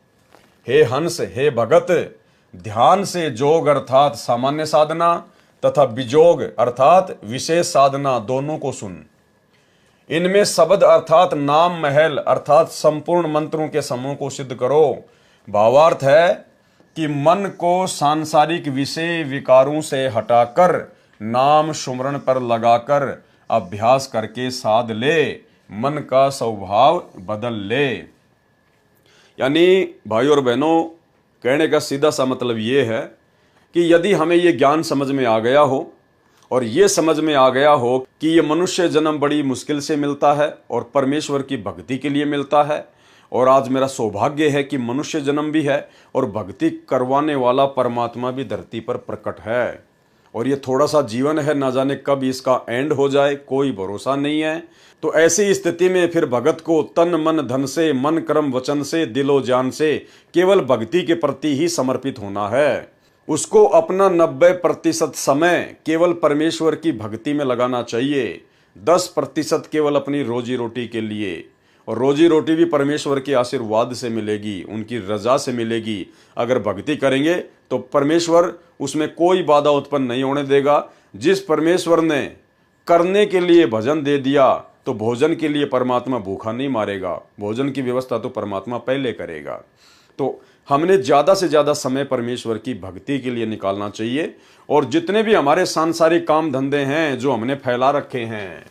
हे हंस, हे भगत, ध्यान से जोग अर्थात सामान्य साधना तथा बिजोग अर्थात विशेष साधना दोनों को सुन। इनमें शब्द अर्थात नाम महल अर्थात संपूर्ण मंत्रों के समूह को सिद्ध करो। भावार्थ है कि मन को सांसारिक विषय विकारों से हटाकर नाम सुमरण पर लगाकर अभ्यास करके साध ले, मन का स्वभाव बदल ले। यानी भाई और बहनों, कहने का सीधा सा मतलब ये है कि यदि हमें ये ज्ञान समझ में आ गया हो और ये समझ में आ गया हो कि ये मनुष्य जन्म बड़ी मुश्किल से मिलता है और परमेश्वर की भक्ति के लिए मिलता है, और आज मेरा सौभाग्य है कि मनुष्य जन्म भी है और भक्ति करवाने वाला परमात्मा भी धरती पर प्रकट है, और ये थोड़ा सा जीवन है, ना जाने कब इसका एंड हो जाए, कोई भरोसा नहीं है। तो ऐसी स्थिति में फिर भगत को तन मन धन से, मन कर्म वचन से, दिलो जान से केवल भक्ति के प्रति ही समर्पित होना है। उसको अपना 90% समय केवल परमेश्वर की भक्ति में लगाना चाहिए, 10% केवल अपनी रोजी रोटी के लिए, और रोजी रोटी भी परमेश्वर के आशीर्वाद से मिलेगी, उनकी रजा से मिलेगी। अगर भक्ति करेंगे तो परमेश्वर उसमें कोई बाधा उत्पन्न नहीं होने देगा। जिस परमेश्वर ने करने के लिए भजन दे दिया तो भोजन के लिए परमात्मा भूखा नहीं मारेगा, भोजन की व्यवस्था तो परमात्मा पहले करेगा। तो हमने ज़्यादा से ज़्यादा समय परमेश्वर की भक्ति के लिए निकालना चाहिए। और जितने भी हमारे सांसारिक काम धंधे हैं जो हमने फैला रखे हैं,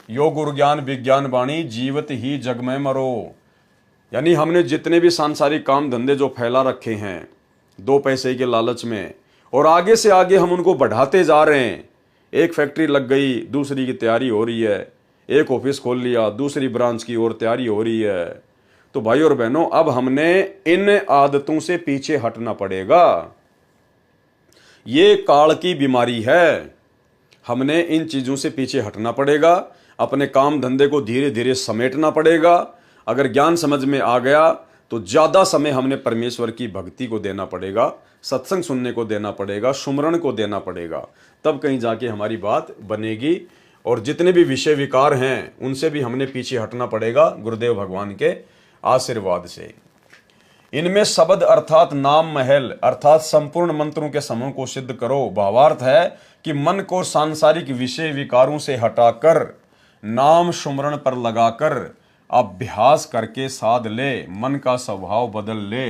यो गुरु ज्ञान विज्ञान वाणी, जीवित ही जग में मरो, यानी हमने जितने भी सांसारिक काम धंधे जो फैला रखे हैं 2 पैसे के लालच में, और आगे से आगे हम उनको बढ़ाते जा रहे हैं। एक फैक्ट्री लग गई, दूसरी की तैयारी हो रही है, एक ऑफिस खोल लिया, दूसरी ब्रांच की ओर तैयारी हो रही है। तो भाई और बहनों, अब हमने इन आदतों से पीछे हटना पड़ेगा। ये काल की बीमारी है, हमने इन चीजों से पीछे हटना पड़ेगा, अपने काम धंधे को धीरे धीरे समेटना पड़ेगा। अगर ज्ञान समझ में आ गया तो ज्यादा समय हमने परमेश्वर की भक्ति को देना पड़ेगा, सत्संग सुनने को देना पड़ेगा, सुमरण को देना पड़ेगा, तब कहीं जाके हमारी बात बनेगी। और जितने भी विषय विकार हैं उनसे भी हमने पीछे हटना पड़ेगा गुरुदेव भगवान के आशीर्वाद से। इनमें शब्द अर्थात नाम महल अर्थात संपूर्ण मंत्रों के समूह को सिद्ध करो। भावार्थ है कि मन को सांसारिक विषय विकारों से हटाकर नाम सुमरण पर लगाकर अभ्यास करके साध ले, मन का स्वभाव बदल ले।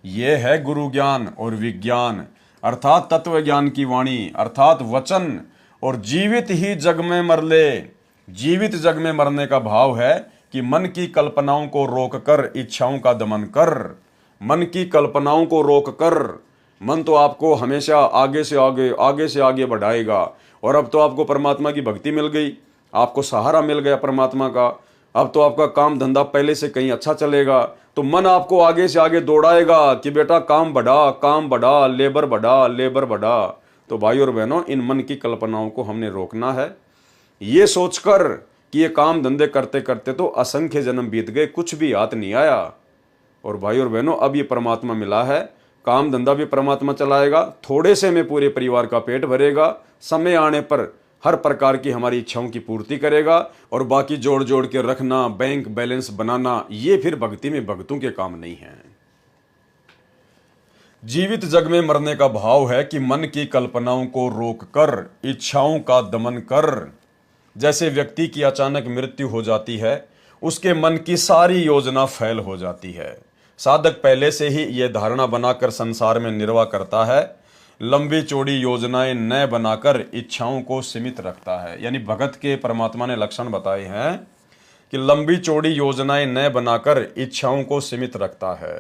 ये है गुरु ज्ञान और विज्ञान अर्थात तत्व ज्ञान की वाणी अर्थात वचन, और जीवित ही जग में मर ले। जीवित जग में मरने का भाव है कि मन की कल्पनाओं को रोककर इच्छाओं का दमन कर। मन की कल्पनाओं को रोककर, मन तो आपको हमेशा आगे से आगे बढ़ाएगा। और अब तो आपको परमात्मा की भक्ति मिल गई, आपको सहारा मिल गया परमात्मा का, अब तो आपका काम धंधा पहले से कहीं अच्छा चलेगा। तो मन आपको आगे से आगे दौड़ाएगा कि बेटा काम बढ़ा, लेबर बढ़ा। तो भाई और बहनों, इन मन की कल्पनाओं को हमने रोकना है, ये सोचकर कि ये काम धंधे करते करते तो असंख्य जन्म बीत गए, कुछ भी हाथ नहीं आया। और भाई और बहनों, अब ये परमात्मा मिला है, काम धंधा भी परमात्मा चलाएगा, थोड़े से में पूरे परिवार का पेट भरेगा, समय आने पर हर प्रकार की हमारी इच्छाओं की पूर्ति करेगा। और बाकी जोड़ जोड़ के रखना, बैंक बैलेंस बनाना, ये फिर भक्ति में भक्तों के काम नहीं है। जीवित जग में मरने का भाव है कि मन की कल्पनाओं को रोककर इच्छाओं का दमन कर। जैसे व्यक्ति की अचानक मृत्यु हो जाती है, उसके मन की सारी योजना फेल हो जाती है। साधक पहले से ही यह धारणा बनाकर संसार में निर्वाह करता है, लंबी चौड़ी योजनाएं न बनाकर इच्छाओं को सीमित रखता है। यानी भगत के परमात्मा ने लक्षण बताए हैं कि लंबी चौड़ी योजनाएं न बनाकर इच्छाओं को सीमित रखता है।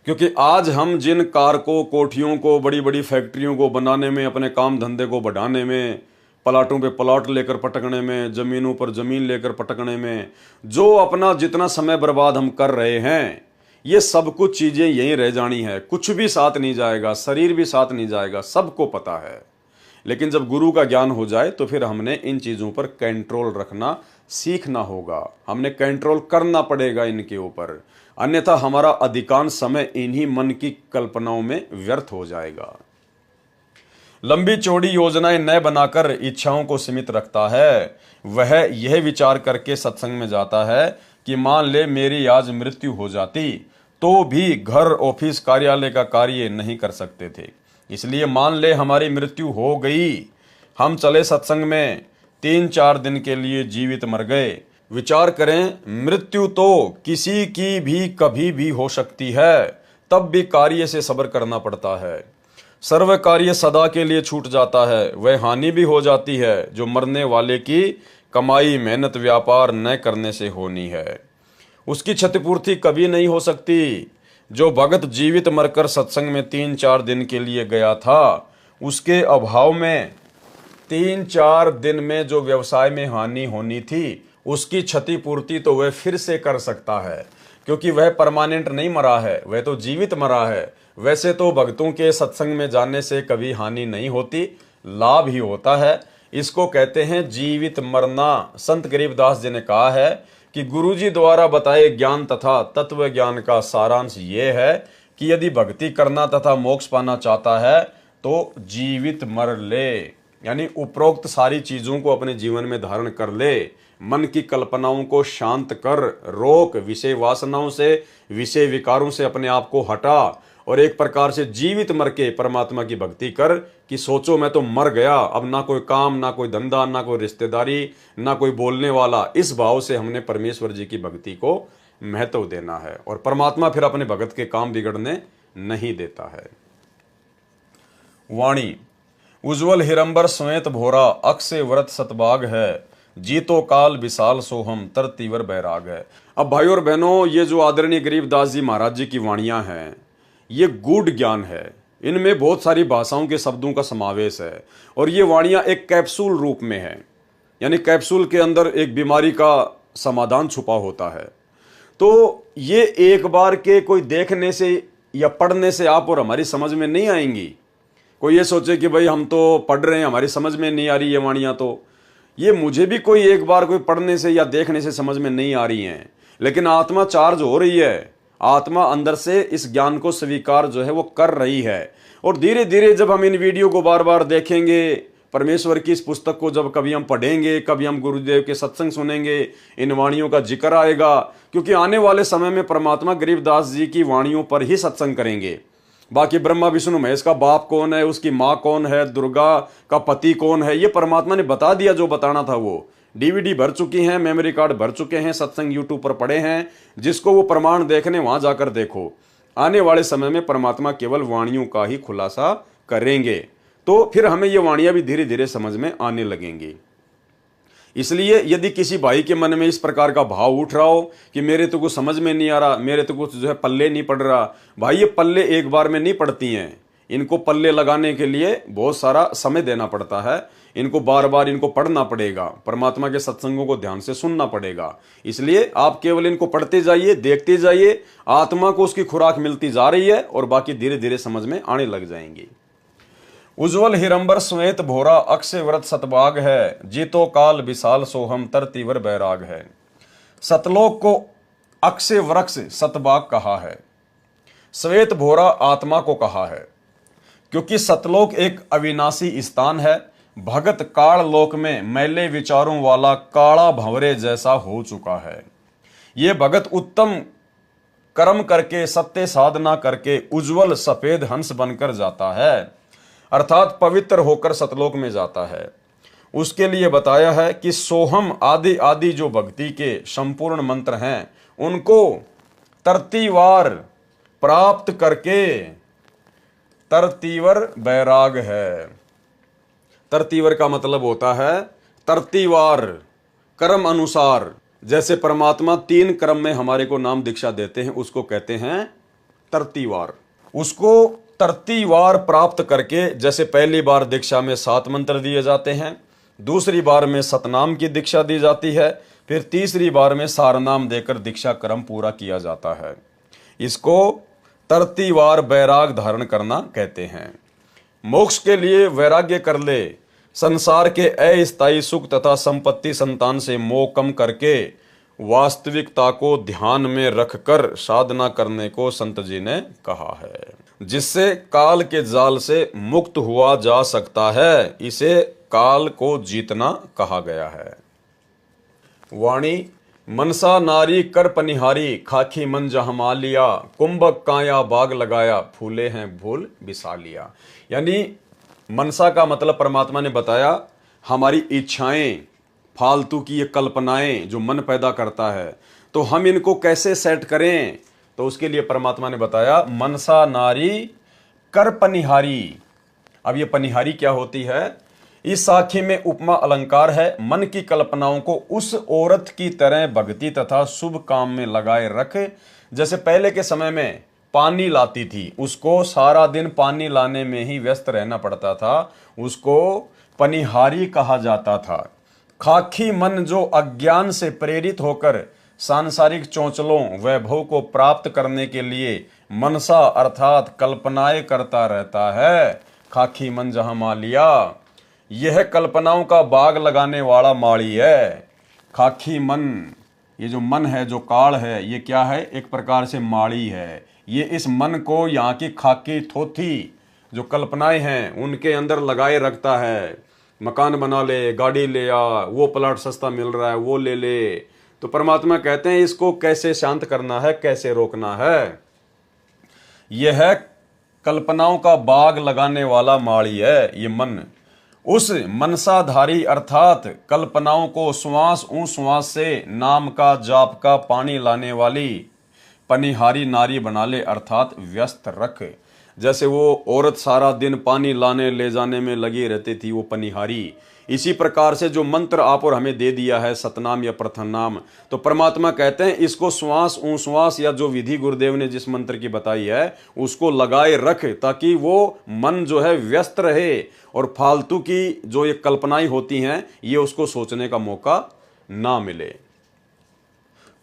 क्योंकि आज हम जिन कार को, कोठियों को, बड़ी बड़ी फैक्ट्रियों को बनाने में, अपने काम धंधे को बढ़ाने में, प्लाटों पे प्लाट लेकर पटकने में, जमीनों पर जमीन लेकर पटकने में, जो अपना जितना समय बर्बाद हम कर रहे हैं, ये सब कुछ चीजें यहीं रह जानी है, कुछ भी साथ नहीं जाएगा, शरीर भी साथ नहीं जाएगा, सबको पता है। लेकिन जब गुरु का ज्ञान हो जाए तो फिर हमने इन चीज़ों पर कंट्रोल रखना सीखना होगा, हमने कंट्रोल करना पड़ेगा इनके ऊपर, अन्यथा हमारा अधिकांश समय इन्हीं मन की कल्पनाओं में व्यर्थ हो जाएगा। लंबी चौड़ी योजनाएं न बनाकर इच्छाओं को सीमित रखता है, वह यह विचार करके सत्संग में जाता है कि मान ले मेरी आज मृत्यु हो जाती तो भी घर ऑफिस कार्यालय का कार्य नहीं कर सकते थे, इसलिए मान ले हमारी मृत्यु हो गई, हम चले सत्संग में, 3-4 दिन के लिए जीवित मर गए। विचार करें, मृत्यु तो किसी की भी कभी भी हो सकती है, तब भी कार्य से सब्र करना पड़ता है। सर्व कार्य सदा के लिए छूट जाता है, वह हानि भी हो जाती है जो मरने वाले की कमाई मेहनत व्यापार न करने से होनी है। उसकी क्षतिपूर्ति कभी नहीं हो सकती। जो भगत जीवित मरकर सत्संग में 3-4 दिन के लिए गया था, उसके अभाव में 3-4 दिन में जो व्यवसाय में हानि होनी थी, उसकी क्षतिपूर्ति तो वह फिर से कर सकता है, क्योंकि वह परमानेंट नहीं मरा है, वह तो जीवित मरा है। वैसे तो भक्तों के सत्संग में जाने से कभी हानि नहीं होती, लाभ ही होता है। इसको कहते हैं जीवित मरना। संत गरीबदास जी ने कहा है कि गुरुजी द्वारा बताए ज्ञान तथा तत्व ज्ञान का सारांश ये है कि यदि भक्ति करना तथा मोक्ष पाना चाहता है तो जीवित मर ले, यानी उपरोक्त सारी चीजों को अपने जीवन में धारण कर ले, मन की कल्पनाओं को शांत कर, रोक, विषय वासनाओं से विषय विकारों से अपने आप को हटा और एक प्रकार से जीवित मर के परमात्मा की भक्ति कर कि सोचो मैं तो मर गया, अब ना कोई काम, ना कोई धंधा, ना कोई रिश्तेदारी, ना कोई बोलने वाला। इस भाव से हमने परमेश्वर जी की भक्ति को महत्व देना है और परमात्मा फिर अपने भगत के काम बिगड़ने नहीं देता है। वाणी, उज्ज्वल हिरंबर श्वेत भोरा, अक्षय व्रत सतबाग है, जीतो काल विशाल सोहम तर तीवर बैराग है। अब भाइयों और बहनों, ये जो आदरणीय गरीबदास जी महाराज जी की वाणियां हैं, ये गूढ़ ज्ञान है, इनमें बहुत सारी भाषाओं के शब्दों का समावेश है और ये वाणियां एक कैप्सूल रूप में है, यानी कैप्सूल के अंदर एक बीमारी का समाधान छुपा होता है। तो ये एक बार के कोई देखने से या पढ़ने से आप और हमारी समझ में नहीं आएंगी। कोई ये सोचे कि भाई हम तो पढ़ रहे हैं, हमारी समझ में नहीं आ रही ये वाणियां, तो ये मुझे भी कोई एक बार कोई पढ़ने से या देखने से समझ में नहीं आ रही हैं, लेकिन आत्मा चार्ज हो रही है, आत्मा अंदर से इस ज्ञान को स्वीकार जो है वो कर रही है। और धीरे धीरे जब हम इन वीडियो को बार बार देखेंगे, परमेश्वर की इस पुस्तक को जब कभी हम पढ़ेंगे, कभी हम गुरुदेव के सत्संग सुनेंगे, इन वाणियों का जिक्र आएगा, क्योंकि आने वाले समय में परमात्मा गरीबदास जी की वाणियों पर ही सत्संग करेंगे। बाकी ब्रह्मा विष्णु महेश का बाप कौन है, उसकी माँ कौन है, दुर्गा का पति कौन है, ये परमात्मा ने बता दिया। जो बताना था वो डीवीडी भर चुकी हैं, मेमोरी कार्ड भर चुके हैं, सत्संग यूट्यूब पर पड़े हैं, जिसको वो प्रमाण देखने वहां जाकर देखो। आने वाले समय में परमात्मा केवल वाणियों का ही खुलासा करेंगे, तो फिर हमें ये वाणियां भी धीरे धीरे समझ में आने लगेंगी। इसलिए यदि किसी भाई के मन में इस प्रकार का भाव उठ रहा हो कि मेरे तो कुछ समझ में नहीं आ रहा, मेरे तो कुछ जो है पल्ले नहीं पड़ रहा, भाई ये पल्ले एक बार में नहीं पड़ती हैं, इनको पल्ले लगाने के लिए बहुत सारा समय देना पड़ता है, इनको बार बार इनको पढ़ना पड़ेगा, परमात्मा के सत्संगों को ध्यान से सुनना पड़ेगा। इसलिए आप केवल इनको पढ़ते जाइए, देखते जाइए, आत्मा को उसकी खुराक मिलती जा रही है और बाकी धीरे धीरे समझ में आने लग जाएंगी। उज्ज्वल हिरंबर श्वेत भोरा, अक्षय व्रत सतबाग है, जीतो काल विशाल सोहम तर तीवर बैराग है। सतलोक को अक्षय वृक्ष सतबाग कहा है, श्वेत भोरा आत्मा को कहा है, क्योंकि सतलोक एक अविनाशी स्थान है। भगत काल लोक में मैले विचारों वाला काला भंवरे जैसा हो चुका है। ये भगत उत्तम कर्म करके, सत्य साधना करके उज्जवल सफेद हंस बनकर जाता है, अर्थात पवित्र होकर सतलोक में जाता है। उसके लिए बताया है कि सोहम आदि आदि जो भक्ति के संपूर्ण मंत्र हैं, उनको तरतीवार प्राप्त करके तरतीवर बैराग है। तरतीवर का मतलब होता है तरतीवार, कर्म अनुसार। जैसे परमात्मा 3 क्रम में हमारे को नाम दीक्षा देते हैं, उसको कहते हैं तरतीवार। उसको तरतीवार प्राप्त करके, जैसे पहली बार दीक्षा में 7 मंत्र दिए जाते हैं, दूसरी बार में सतनाम की दीक्षा दी जाती है, फिर तीसरी बार में सारनाम देकर दीक्षा क्रम पूरा किया जाता है। इसको तरतीवार बैराग धारण करना कहते हैं। मोक्ष के लिए वैराग्य कर ले, संसार के अस्थायी सुख तथा संपत्ति संतान से मोह कम करके वास्तविकता को ध्यान में रखकर साधना करने को संत जी ने कहा है, जिससे काल के जाल से मुक्त हुआ जा सकता है। इसे काल को जीतना कहा गया है। वाणी मनसा नारी कर पनिहारी, खाखी मन जहाँ मालिया, कुंभक काया बाग लगाया, फूले हैं फूल बिसा लिया। यानी मनसा का मतलब परमात्मा ने बताया हमारी इच्छाएं, फालतू की ये कल्पनाएं जो मन पैदा करता है, तो हम इनको कैसे सेट करें। तो उसके लिए परमात्मा ने बताया मनसा नारी कर पनिहारी। अब ये पनिहारी क्या होती है? इस साखी में उपमा अलंकार है। मन की कल्पनाओं को उस औरत की तरह भक्ति तथा शुभ काम में लगाए रख, जैसे पहले के समय में पानी लाती थी, उसको सारा दिन पानी लाने में ही व्यस्त रहना पड़ता था, उसको पनिहारी कहा जाता था। खाखी मन जो अज्ञान से प्रेरित होकर सांसारिक चौंचलों वैभव को प्राप्त करने के लिए मनसा अर्थात कल्पनाएं करता रहता है, खाखी मन जहां मालिया, यह कल्पनाओं का बाग लगाने वाला माली है। खाखी मन, ये जो मन है, जो काल है, ये क्या है? एक प्रकार से माली है। ये इस मन को यहाँ की खाकी थोथी जो कल्पनाएं हैं उनके अंदर लगाए रखता है। मकान बना ले, गाड़ी ले आ, वो प्लाट सस्ता मिल रहा है वो ले ले। तो परमात्मा कहते हैं इसको कैसे शांत करना है, कैसे रोकना है। यह कल्पनाओं का बाग लगाने वाला माली है ये मन। उस मनसाधारी अर्थात कल्पनाओं को श्वास श्वास से नाम का जाप का पानी लाने वाली पनिहारी नारी बना ले, अर्थात व्यस्त रख। जैसे वो औरत सारा दिन पानी लाने ले जाने में लगी रहती थी, वो पनिहारी। इसी प्रकार से जो मंत्र आप और हमें दे दिया है सतनाम या प्रथम नाम, तो परमात्मा कहते हैं इसको श्वास श्वास या जो विधि गुरुदेव ने जिस मंत्र की बताई है उसको लगाए रख, ताकि वो मन जो है व्यस्त रहे और फालतू की जो ये कल्पनाएं होती हैं ये उसको सोचने का मौका ना मिले।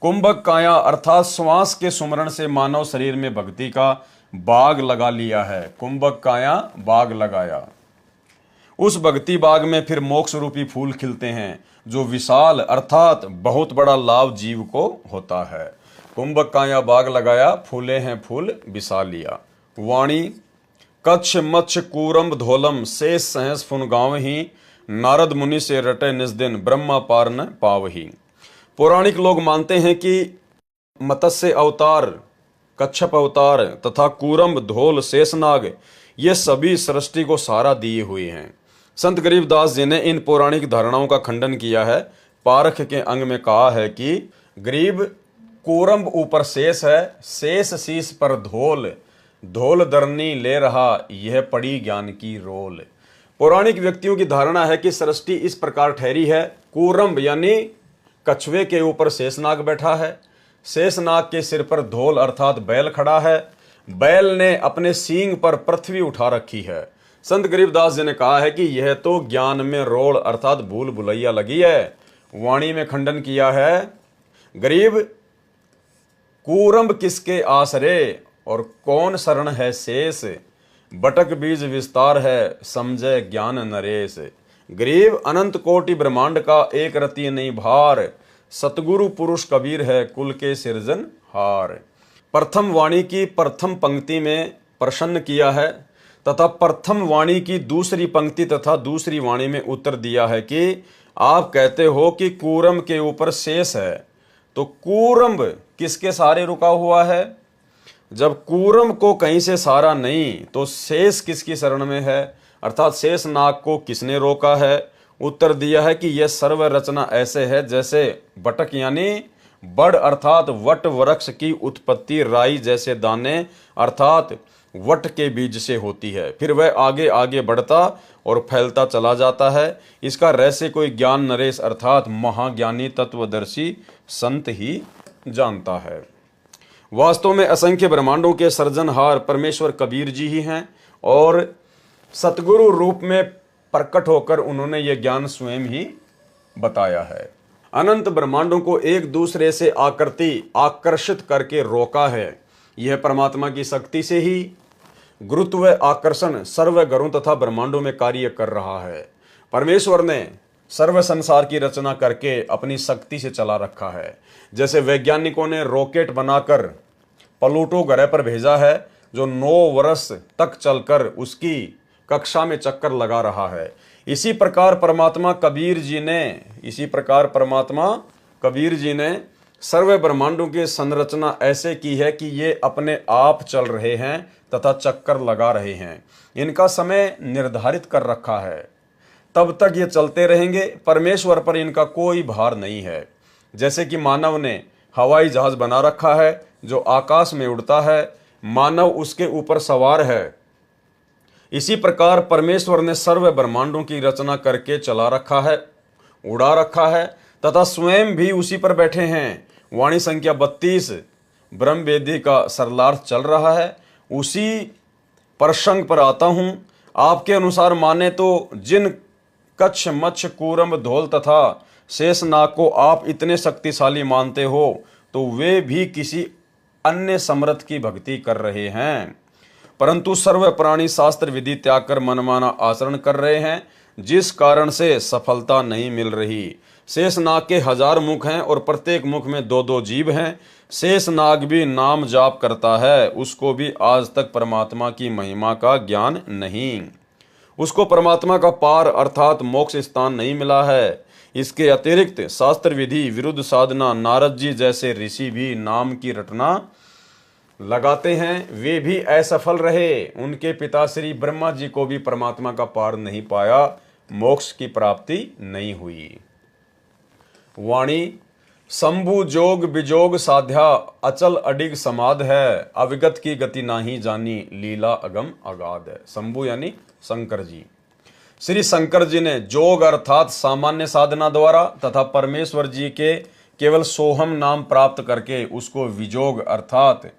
कुंभक काया अर्थात श्वास के सुमरण से मानव शरीर में भक्ति का बाग लगा लिया है। कुंभक काया बाग लगाया, उस भक्ति बाग में फिर मोक्ष रूपी फूल खिलते हैं जो विशाल अर्थात बहुत बड़ा लाभ जीव को होता है। कुंभक काया बाग लगाया, फूले हैं फूल बिसा लिया। वाणी कच्छ मच्छ कूरम्ब धोलम, शेष सहस फुन गाँव ही, नारद मुनि से रटे निज दिन, ब्रह्मा पार न पावही। पौराणिक लोग मानते हैं कि मत्स्य अवतार, कच्छप अवतार तथा कूरम्ब, धोल, शेषनाग ये सभी सृष्टि को सहारा दिए हुए हैं। संत गरीबदास जी ने इन पौराणिक धारणाओं का खंडन किया है। पारख के अंग में कहा है कि गरीब कूरम्ब ऊपर शेष है, शेष शीश पर धोल, धोल दरनी ले रहा, यह पड़ी ज्ञान की रोल। पौराणिक व्यक्तियों की धारणा है कि सृष्टि इस प्रकार ठहरी है। कूरम्ब यानी कछुए के ऊपर शेषनाग बैठा है, शेषनाग के सिर पर धोल अर्थात बैल खड़ा है, बैल ने अपने सींग पर पृथ्वी उठा रखी है। संत गरीबदास जी ने कहा है कि यह तो ज्ञान में रोल अर्थात भूल भुलैया लगी है। वाणी में खंडन किया है, गरीब कूरम्ब किसके आसरे और कौन शरण है शेष, बटक बीज विस्तार है समझे ज्ञान नरेश। गरीब अनंत कोटि ब्रह्मांड का एक रति नहीं भार, सतगुरु पुरुष कबीर है कुल के सिरजन हार। प्रथम वाणी की प्रथम पंक्ति में प्रसन्न किया है तथा प्रथम वाणी की दूसरी पंक्ति तथा दूसरी वाणी में उत्तर दिया है कि आप कहते हो कि कूरम्ब के ऊपर शेष है, तो कूरम्ब किसके सहारे रुका हुआ है? जब कूरम्ब को कहीं से सहारा नहीं तो शेष किसकी शरण में है, अर्थात शेष नाग को किसने रोका है? उत्तर दिया है कि यह सर्व रचना ऐसे है जैसे बटक यानी बड़ अर्थात वट वृक्ष की उत्पत्ति राई जैसे दाने अर्थात वट के बीज से होती है, फिर वह आगे आगे बढ़ता और फैलता चला जाता है। इसका रहस्य कोई ज्ञान नरेश अर्थात महाज्ञानी तत्वदर्शी संत ही जानता है। वास्तव में असंख्य ब्रह्मांडों के सृजनहार परमेश्वर कबीर जी ही हैं और सतगुरु रूप में प्रकट होकर उन्होंने ये ज्ञान स्वयं ही बताया है। अनंत ब्रह्मांडों को एक दूसरे से आकृति आकर्षित करके रोका है, यह परमात्मा की शक्ति से ही। गुरुत्व व आकर्षण सर्व ग्रहों तथा ब्रह्मांडों में कार्य कर रहा है। परमेश्वर ने सर्व संसार की रचना करके अपनी शक्ति से चला रखा है। जैसे वैज्ञानिकों ने रॉकेट बनाकर प्लूटो ग्रह पर भेजा है, जो 9 वर्ष तक चलकर उसकी कक्षा में चक्कर लगा रहा है। इसी प्रकार परमात्मा कबीर जी ने सर्व ब्रह्मांडों की संरचना ऐसे की है कि ये अपने आप चल रहे हैं तथा चक्कर लगा रहे हैं। इनका समय निर्धारित कर रखा है, तब तक ये चलते रहेंगे। परमेश्वर पर इनका कोई भार नहीं है। जैसे कि मानव ने हवाई जहाज बना रखा है जो आकाश में उड़ता है, मानव उसके ऊपर सवार है। इसी प्रकार परमेश्वर ने सर्व ब्रह्मांडों की रचना करके चला रखा है, उड़ा रखा है तथा स्वयं भी उसी पर बैठे हैं। वाणी संख्या 32 ब्रह्म वेदी का सरलार्थ चल रहा है। उसी प्रसंग पर आता हूं। आपके अनुसार माने तो जिन कच्छ, मच्छ, कूरम, धौल तथा शेषनाग को आप इतने शक्तिशाली मानते हो, तो वे भी किसी अन्य समर्थ की भक्ति कर रहे हैं, परंतु सर्व प्राणी शास्त्र विधि त्याग कर मनमाना आचरण कर रहे हैं, जिस कारण से सफलता नहीं मिल रही। शेषनाग के 1000 मुख हैं और प्रत्येक मुख में 2-2 जीभ हैं। शेषनाग भी नाम जाप करता है, उसको भी आज तक परमात्मा की महिमा का ज्ञान नहीं। उसको परमात्मा का पार अर्थात मोक्ष स्थान नहीं मिला है। इसके अतिरिक्त शास्त्र विधि विरुद्ध साधना नारद जी जैसे ऋषि भी नाम की रटना लगाते हैं, वे भी असफल रहे। उनके पिता श्री ब्रह्मा जी को भी परमात्मा का पार नहीं पाया, मोक्ष की प्राप्ति नहीं हुई। वाणी शंभु जोग बिजोग साध्या अचल अडिग समाध है, अविगत की गति नाही जानी लीला अगम अगाध है। शंभु यानी शंकर जी। श्री शंकर जी ने जोग अर्थात सामान्य साधना द्वारा तथा परमेश्वर जी के केवल सोहम नाम प्राप्त करके उसको विजोग अर्थात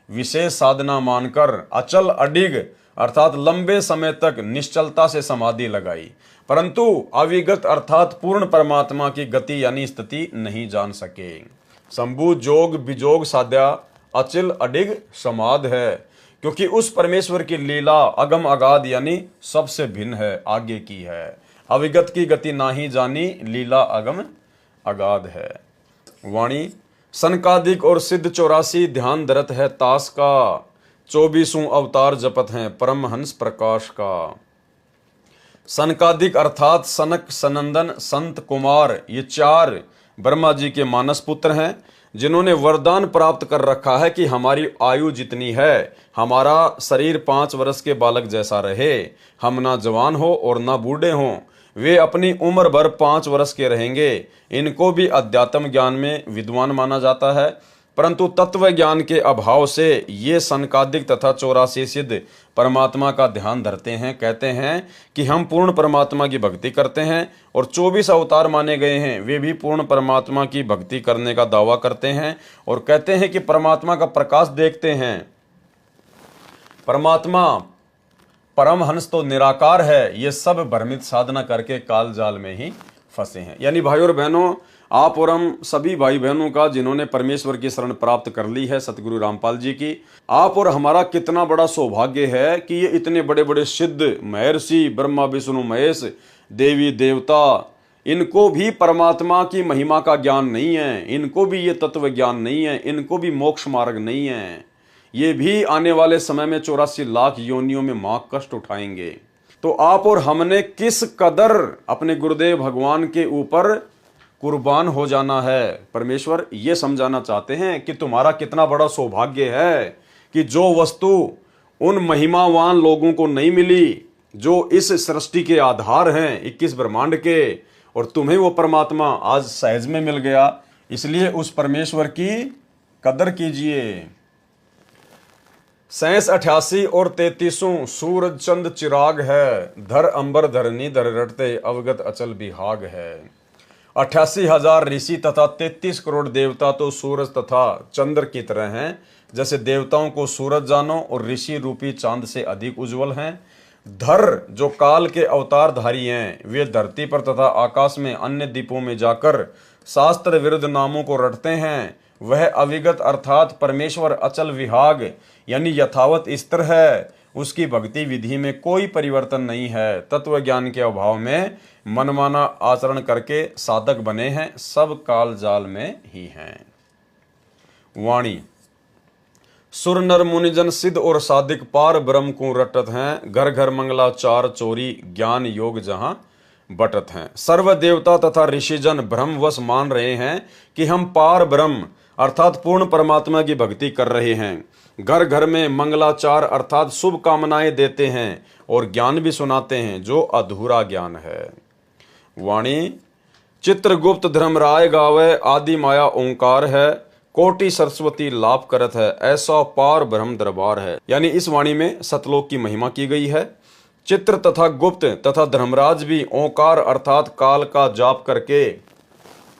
विशेष साधना मानकर अचल अडिग अर्थात लंबे समय तक निश्चलता से समाधि लगाई, परंतु अविगत अर्थात पूर्ण परमात्मा की गति यानी स्थिति नहीं जान सके। शंभु जोग बिजोग साध्या अचल अडिग समाध है, क्योंकि उस परमेश्वर की लीला अगम अगाध यानी सबसे भिन्न है, आगे की है। अविगत की गति नाही जानी लीला अगम अगाध है। वाणी सनकादिक और सिद्ध 84 ध्यान धरत है तास का, 24 अवतार जपत हैं परमहंस प्रकाश का। सनकादिक अर्थात सनक, सनंदन, संत, कुमार, ये 4 ब्रह्मा जी के मानस पुत्र हैं, जिन्होंने वरदान प्राप्त कर रखा है कि हमारी आयु जितनी है, हमारा शरीर 5 वर्ष के बालक जैसा रहे, हम ना जवान हो और ना बूढ़े हों। वे अपनी उम्र भर 5 वर्ष के रहेंगे। इनको भी अध्यात्म ज्ञान में विद्वान माना जाता है, परंतु तत्व ज्ञान के अभाव से ये सनकादिक तथा 84 सिद्ध परमात्मा का ध्यान धरते हैं। कहते हैं कि हम पूर्ण परमात्मा की भक्ति करते हैं, और 24 अवतार माने गए हैं, वे भी पूर्ण परमात्मा की भक्ति करने का दावा करते हैं और कहते हैं कि परमात्मा का प्रकाश देखते हैं। परमात्मा परमहंस तो निराकार है, ये सब भ्रमित साधना करके काल जाल में ही फंसे हैं। यानी भाई और बहनों, आप और हम सभी भाई बहनों का जिन्होंने परमेश्वर की शरण प्राप्त कर ली है सतगुरु रामपाल जी की, आप और हमारा कितना बड़ा सौभाग्य है कि ये इतने बड़े बड़े सिद्ध महर्षि ब्रह्मा विष्णु महेश देवी देवता, इनको भी परमात्मा की महिमा का ज्ञान नहीं है, इनको भी ये तत्व ज्ञान नहीं है, इनको भी मोक्ष मार्ग नहीं है। ये भी आने वाले समय में 84 लाख योनियों में मां कष्ट उठाएंगे। तो आप और हमने किस कदर अपने गुरुदेव भगवान के ऊपर कुर्बान हो जाना है। परमेश्वर ये समझाना चाहते हैं कि तुम्हारा कितना बड़ा सौभाग्य है कि जो वस्तु उन महिमावान लोगों को नहीं मिली जो इस सृष्टि के आधार हैं 21 ब्रह्मांड के, और तुम्हें वो परमात्मा आज सहज में मिल गया। इसलिए उस परमेश्वर की कदर कीजिए। 87, 88 और 33 सूरज चंद चिराग है, धर अंबर धरनी धर रटते अवगत अचल विहाग है। 88,000 ऋषि तथा 33 करोड़ देवता तो सूरज तथा चंद्र की तरह हैं। जैसे देवताओं को सूरज जानो और ऋषि रूपी चांद से अधिक उज्जवल हैं। धर जो काल के अवतारधारी हैं, वे धरती पर तथा आकाश में अन्य द्वीपों में जाकर शास्त्र विरुद्ध नामों को रटते हैं। वह अविगत अर्थात परमेश्वर अचल विहाग यानी यथावत स्थिर है। उसकी भक्ति विधि में कोई परिवर्तन नहीं है। तत्व ज्ञान के अभाव में मनमाना आचरण करके साधक बने हैं, सब काल जाल में ही हैं। वाणी सुर नर मुनिजन सिद्ध और साधिक पार ब्रह्म को रटत हैं। घर घर मंगलाचार चोरी ज्ञान योग जहां बटत हैं। सर्व देवता तथा ऋषिजन भ्रमवश मान रहे हैं कि हम पार ब्रह्म अर्थात पूर्ण परमात्मा की भक्ति कर रहे हैं। घर घर में मंगलाचार अर्थात शुभ कामनाएं देते हैं और ज्ञान भी सुनाते हैं जो अधूरा ज्ञान है। वाणी चित्रगुप्त धर्मराय गावे आदि माया ओंकार है। कोटि सरस्वती लाभ करत है, ऐसा पार ब्रह्म दरबार है। यानी इस वाणी में सतलोक की महिमा की गई है। चित्र तथा गुप्त तथा धर्मराज भी ओंकार अर्थात काल का जाप करके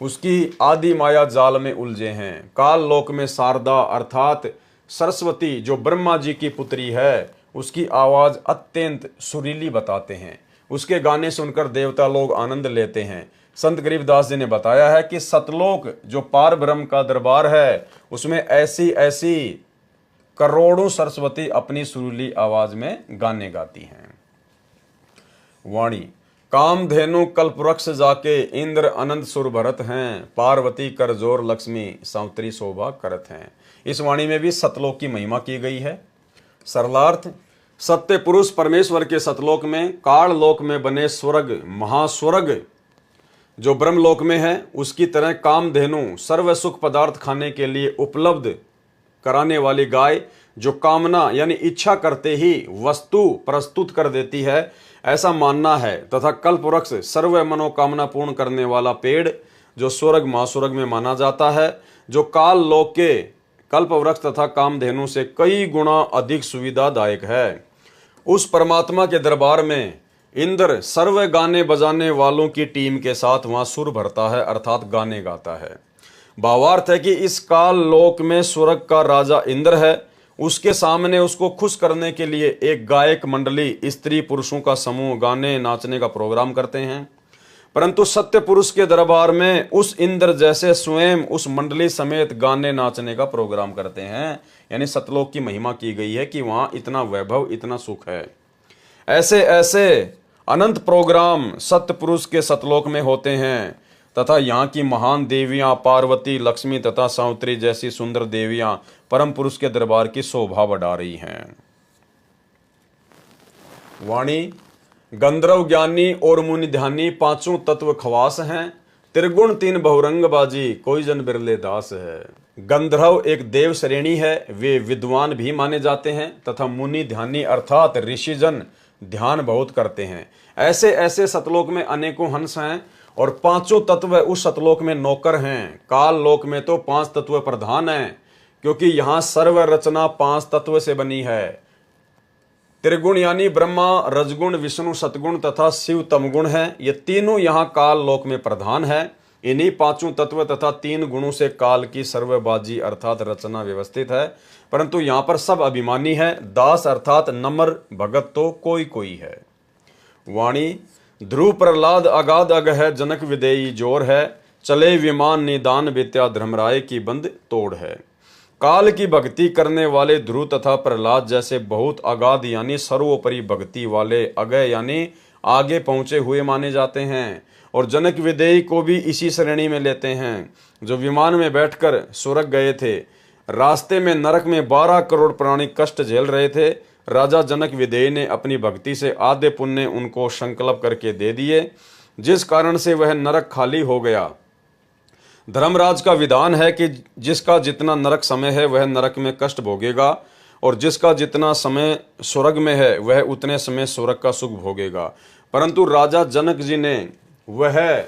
उसकी आदि माया जाल में उलझे हैं। काल लोक में शारदा अर्थात सरस्वती जो ब्रह्मा जी की पुत्री है, उसकी आवाज अत्यंत सुरीली बताते हैं। उसके गाने सुनकर देवता लोग आनंद लेते हैं। संत गरीबदास जी ने बताया है कि सतलोक जो पार ब्रह्म का दरबार है, उसमें ऐसी ऐसी करोड़ों सरस्वती अपनी सुरीली आवाज में गाने गाती हैं। वाणी कामधेनु कल्पवृक्ष जाके इंद्र अनंत सुर भरत हैं। पार्वती कर जोर लक्ष्मी सावित्री शोभा करत हैं। इस वाणी में भी सतलोक की महिमा की गई है। सरलार्थ सत्य पुरुष परमेश्वर के सतलोक में काल लोक में बने स्वर्ग महास्वर्ग जो ब्रह्मलोक में है, उसकी तरह कामधेनु सर्व सुख पदार्थ खाने के लिए उपलब्ध कराने वाली गाय जो कामना यानी इच्छा करते ही वस्तु प्रस्तुत कर देती है, ऐसा मानना है। तथा कल्पवृक्ष सर्व मनोकामना पूर्ण करने वाला पेड़ जो स्वर्ग महास्वर्ग में माना जाता है, जो काल लोक के कल्पवृक्ष तथा कामधेनु से कई गुना अधिक सुविधादायक है। उस परमात्मा के दरबार में इंद्र सर्व गाने बजाने वालों की टीम के साथ वहां सुर भरता है अर्थात गाने गाता है। भावार्थ है कि इस काल लोक में स्वर्ग का राजा इंद्र है। उसके सामने उसको खुश करने के लिए एक गायक मंडली स्त्री पुरुषों का समूह गाने नाचने का प्रोग्राम करते हैं। परंतु सत्य पुरुष के दरबार में उस इंद्र जैसे स्वयं उस मंडली समेत गाने नाचने का प्रोग्राम करते हैं। यानी सतलोक की महिमा की गई है कि वहां इतना वैभव इतना सुख है। ऐसे ऐसे अनंत प्रोग्राम सत्य पुरुष के सतलोक में होते हैं तथा यहाँ की महान देवियां पार्वती लक्ष्मी तथा सावित्री जैसी सुंदर देवियां परम पुरुष के दरबार की शोभा बढ़ा रही हैं। वाणी गंधर्व ज्ञानी और मुनि ध्यानी पांचों तत्व खवास हैं। त्रिगुण तीन बहुरंग बाजी कोई जन बिरले दास है। गंधर्व एक देव श्रेणी है, वे विद्वान भी माने जाते हैं तथा मुनि ध्यानी अर्थात ऋषिजन ध्यान बहुत करते हैं। ऐसे ऐसे सतलोक में अनेकों हंस हैं और पांचों तत्व उस सतलोक में नौकर हैं। काल लोक में तो पांच तत्व प्रधान हैं, क्योंकि यहाँ सर्व रचना पांच तत्व से बनी है। त्रिगुण यानी ब्रह्मा रजगुण विष्णु सतगुण तथा शिव तमगुण है। ये तीनों यहाँ काल लोक में प्रधान है। इन्हीं पांचों तत्व तथा तीन गुणों से काल की सर्वबाजी अर्थात रचना व्यवस्थित है। परंतु यहाँ पर सब अभिमानी है। दास अर्थात नम्र भगत तो कोई कोई है। वाणी ध्रुव प्रहलाद अगाध अग है जनक विदेयी जोर है। चले विमान निदान विद्या धर्मराय की बंद तोड़ है। काल की भक्ति करने वाले ध्रुव तथा प्रहलाद जैसे बहुत अगाध यानी सर्वोपरि भक्ति वाले अगय यानी आगे पहुंचे हुए माने जाते हैं। और जनक विदेयी को भी इसी श्रेणी में लेते हैं, जो विमान में बैठकर स्वर्ग गए थे। रास्ते में नरक में 12 करोड़ प्राणी कष्ट झेल रहे थे। राजा जनक विदेयी ने अपनी भक्ति से आधे पुण्य उनको संकल्प करके दे दिए, जिस कारण से वह नरक खाली हो गया। धर्मराज का विधान है कि जिसका जितना नरक समय है वह नरक में कष्ट भोगेगा, और जिसका जितना समय स्वर्ग में है वह उतने समय स्वर्ग का सुख भोगेगा। परंतु राजा जनक जी ने वह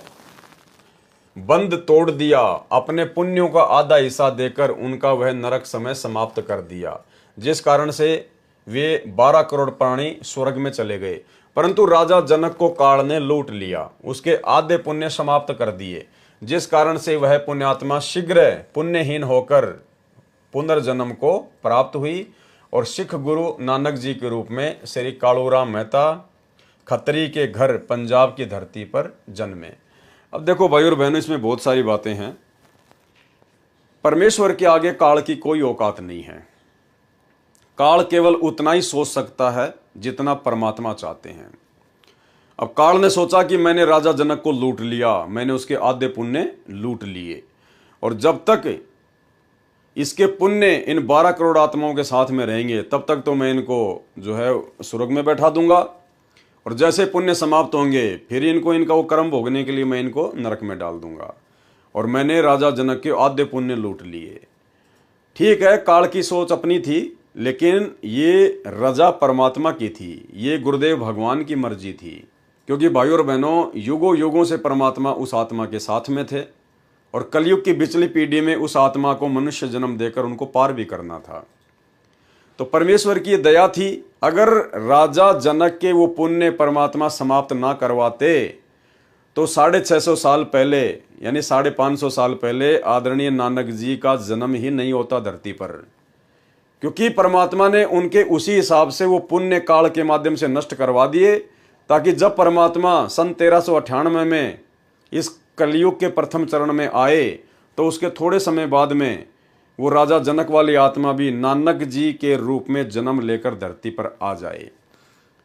बंद तोड़ दिया, अपने पुण्यों का आधा हिस्सा देकर उनका वह नरक समय समाप्त कर दिया, जिस कारण से वे 12 करोड़ प्राणी स्वर्ग में चले गए। परंतु राजा जनक को काल ने लूट लिया, उसके आधे पुण्य समाप्त कर दिए, जिस कारण से वह पुण्यात्मा शीघ्र पुण्यहीन होकर पुनर्जन्म को प्राप्त हुई और सिख गुरु नानक जी के रूप में श्री कालूराम मेहता खत्री के घर पंजाब की धरती पर जन्मे। अब देखो भाई और बहनों, इसमें बहुत सारी बातें हैं। परमेश्वर के आगे काल की कोई औकात नहीं है। काल केवल उतना ही सोच सकता है जितना परमात्मा चाहते हैं। अब काल ने सोचा कि मैंने राजा जनक को लूट लिया, मैंने उसके आधे पुण्य लूट लिए, और जब तक इसके पुण्य इन 12 करोड़ आत्माओं के साथ में रहेंगे तब तक तो मैं इनको जो है स्वर्ग में बैठा दूंगा, और जैसे पुण्य समाप्त होंगे फिर इनको इनका वो कर्म भोगने के लिए मैं इनको नरक में डाल दूंगा। और मैंने राजा जनक के आधे पुण्य लूट लिए। ठीक है, काल की सोच अपनी थी, लेकिन ये रजा परमात्मा की थी, ये गुरुदेव भगवान की मर्जी थी। क्योंकि भाइयों और बहनों, युगों युगों से परमात्मा उस आत्मा के साथ में थे, और कलयुग की पिछली पीढ़ी में उस आत्मा को मनुष्य जन्म देकर उनको पार भी करना था। तो परमेश्वर की दया थी, अगर राजा जनक के वो पुण्य परमात्मा समाप्त ना करवाते तो 650 साल पहले यानी 550 साल पहले आदरणीय नानक जी का जन्म ही नहीं होता धरती पर। क्योंकि परमात्मा ने उनके उसी हिसाब से वो पुण्य काल के माध्यम से नष्ट करवा दिए, ताकि जब परमात्मा सन 1398 में इस कलयुग के प्रथम चरण में आए तो उसके थोड़े समय बाद में वो राजा जनक वाली आत्मा भी नानक जी के रूप में जन्म लेकर धरती पर आ जाए।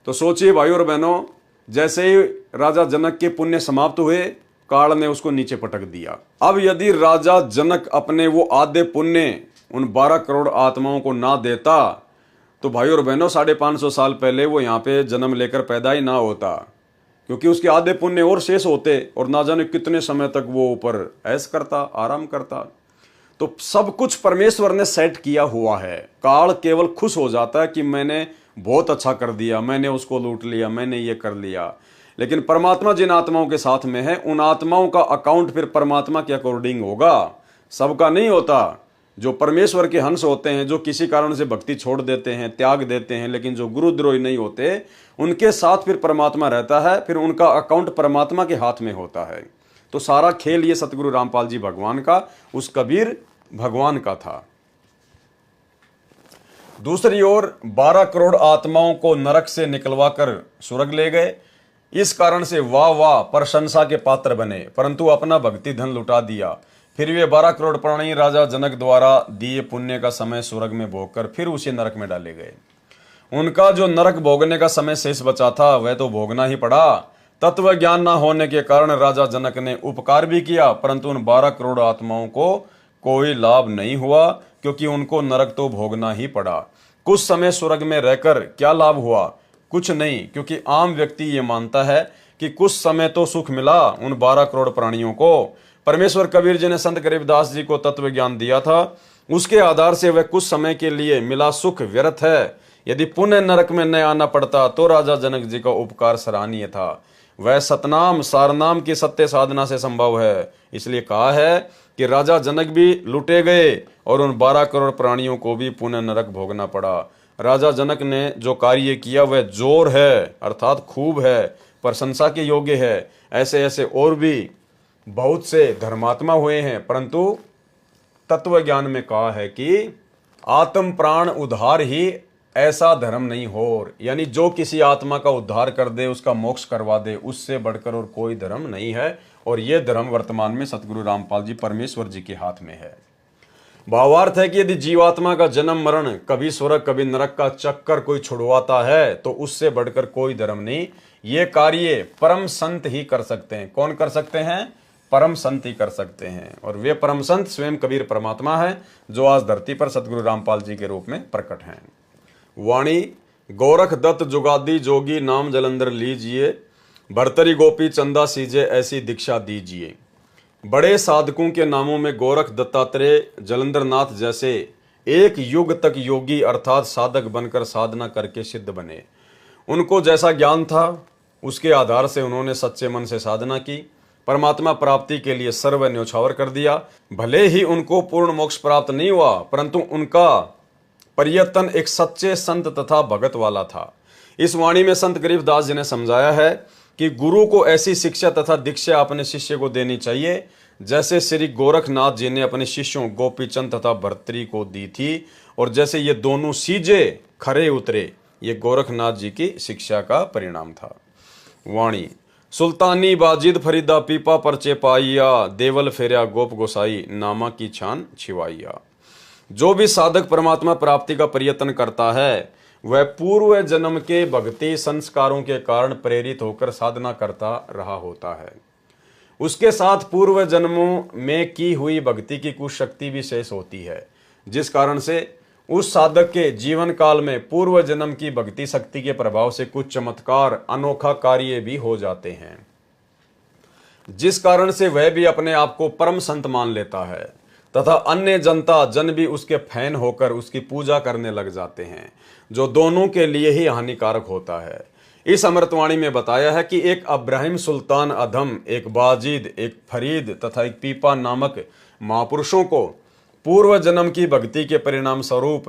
तो सोचिए भाइयों और बहनों, जैसे ही राजा जनक के पुण्य समाप्त हुए, काल ने उसको नीचे पटक दिया। अब यदि राजा जनक अपने वो आधे पुण्य उन 12 करोड़ आत्माओं को ना देता तो भाइयों और बहनों 550 साल पहले वो यहाँ पे जन्म लेकर पैदा ही ना होता, क्योंकि उसके आधे पुण्य और शेष होते और ना जाने कितने समय तक वो ऊपर ऐश करता, आराम करता। तो सब कुछ परमेश्वर ने सेट किया हुआ है। काल केवल खुश हो जाता है कि मैंने बहुत अच्छा कर दिया, मैंने उसको लूट लिया, मैंने ये कर लिया। लेकिन परमात्मा जिन आत्माओं के साथ में है, उन आत्माओं का अकाउंट फिर परमात्मा के अकॉर्डिंग होगा, सबका नहीं होता। जो परमेश्वर के हंस होते हैं, जो किसी कारण से भक्ति छोड़ देते हैं, त्याग देते हैं, लेकिन जो गुरुद्रोही नहीं होते, उनके साथ फिर परमात्मा रहता है, फिर उनका अकाउंट परमात्मा के हाथ में होता है। तो सारा खेल ये सतगुरु रामपाल जी भगवान का, उस कबीर भगवान का था। दूसरी ओर 12 करोड़ आत्माओं को नरक से निकलवा कर स्वर्ग ले गए। इस कारण से वाह वाह प्रशंसा के पात्र बने, परंतु अपना भक्ति धन लुटा दिया। फिर वे 12 करोड़ प्राणी राजा जनक द्वारा दिए पुण्य का समय स्वर्ग में भोगकर फिर उसी नरक में डाले गए। उनका जो नरक भोगने का समय शेष बचा था वह तो भोगना ही पड़ा। तत्व ज्ञान न होने के कारण राजा जनक ने उपकार भी किया, परंतु उन 12 करोड़ आत्माओं को कोई लाभ नहीं हुआ, क्योंकि उनको नरक तो भोगना ही पड़ा। कुछ समय स्वर्ग में रहकर क्या लाभ हुआ? कुछ नहीं, क्योंकि आम व्यक्ति ये मानता है कि कुछ समय तो सुख मिला उन 12 करोड़ प्राणियों को। परमेश्वर कबीर जी ने संत गरीबदास जी को तत्व ज्ञान दिया था, उसके आधार से वह कुछ समय के लिए मिला सुख व्यर्थ है। यदि पुण्य नरक में न आना पड़ता तो राजा जनक जी का उपकार सराहनीय था। वह सतनाम सारनाम की सत्य साधना से संभव है। इसलिए कहा है कि राजा जनक भी लुटे गए और उन 12 करोड़ प्राणियों को भी पुण्य नरक भोगना पड़ा। राजा जनक ने जो कार्य किया वह जोर है, अर्थात खूब है, प्रशंसा के योग्य है। ऐसे ऐसे और भी बहुत से धर्मात्मा हुए हैं, परंतु तत्व ज्ञान में कहा है कि आत्म प्राण उद्धार ही ऐसा धर्म नहीं हो, यानी जो किसी आत्मा का उद्धार कर दे, उसका मोक्ष करवा दे, उससे बढ़कर और कोई धर्म नहीं है। और यह धर्म वर्तमान में सतगुरु रामपाल जी परमेश्वर जी के हाथ में है। भावार्थ है कि यदि जीवात्मा का जन्म मरण, कभी स्वर्ग कभी नरक का चक्कर कोई छुड़वाता है तो उससे बढ़कर कोई धर्म नहीं। ये कार्य परम संत ही कर सकते हैं। कौन कर सकते हैं? परम संत ही कर सकते हैं। और वे परम संत स्वयं कबीर परमात्मा है, जो आज धरती पर सतगुरु रामपाल जी के रूप में प्रकट हैं। वाणी गोरख दत्त जुगादी जोगी नाम जलंधर लीजिए, भरतरी गोपी चंदा सीजे ऐसी दीक्षा दीजिए। बड़े साधकों के नामों में गोरख दत्तात्रेय जलंधर नाथ जैसे एक युग तक योगी अर्थात साधक बनकर साधना करके सिद्ध बने। उनको जैसा ज्ञान था उसके आधार से उन्होंने सच्चे मन से साधना की, परमात्मा प्राप्ति के लिए सर्व न्योछावर कर दिया। भले ही उनको पूर्ण मोक्ष प्राप्त नहीं हुआ, परंतु उनका प्रयत्न एक सच्चे संत तथा भगत वाला था। इस वाणी में संत गरीबदास जी ने समझाया है कि गुरु को ऐसी शिक्षा तथा दीक्षा अपने शिष्य को देनी चाहिए जैसे श्री गोरखनाथ जी ने अपने शिष्यों गोपीचंद तथा भर्तरी को दी थी, और जैसे ये दोनों सीजे खरे उतरे, ये गोरखनाथ जी की शिक्षा का परिणाम था। वाणी सुल्तानी बाजिद फरीदा पीपा परचे पाइया, देवल फेरिया गोप गोसाई नामा की छान छिवाइया। जो भी साधक परमात्मा प्राप्ति का प्रयत्न करता है वह पूर्व जन्म के भक्ति संस्कारों के कारण प्रेरित होकर साधना करता रहा होता है। उसके साथ पूर्व जन्मों में की हुई भक्ति की कुछ शक्ति भी शेष होती है, जिस कारण से उस साधक के जीवन काल में पूर्व जन्म की भक्ति शक्ति के प्रभाव से कुछ चमत्कार अनोखा कार्य भी हो जाते हैं, जिस कारण से वह भी अपने आप को परम संत मान लेता है तथा अन्य जनता जन भी उसके फैन होकर उसकी पूजा करने लग जाते हैं, जो दोनों के लिए ही हानिकारक होता है। इस अमृतवाणी में बताया है कि एक अब्राहिम सुल्तान अधम, एक बाजिद, एक फरीद तथा एक पीपा नामक महापुरुषों को पूर्व जन्म की भक्ति के परिणाम स्वरूप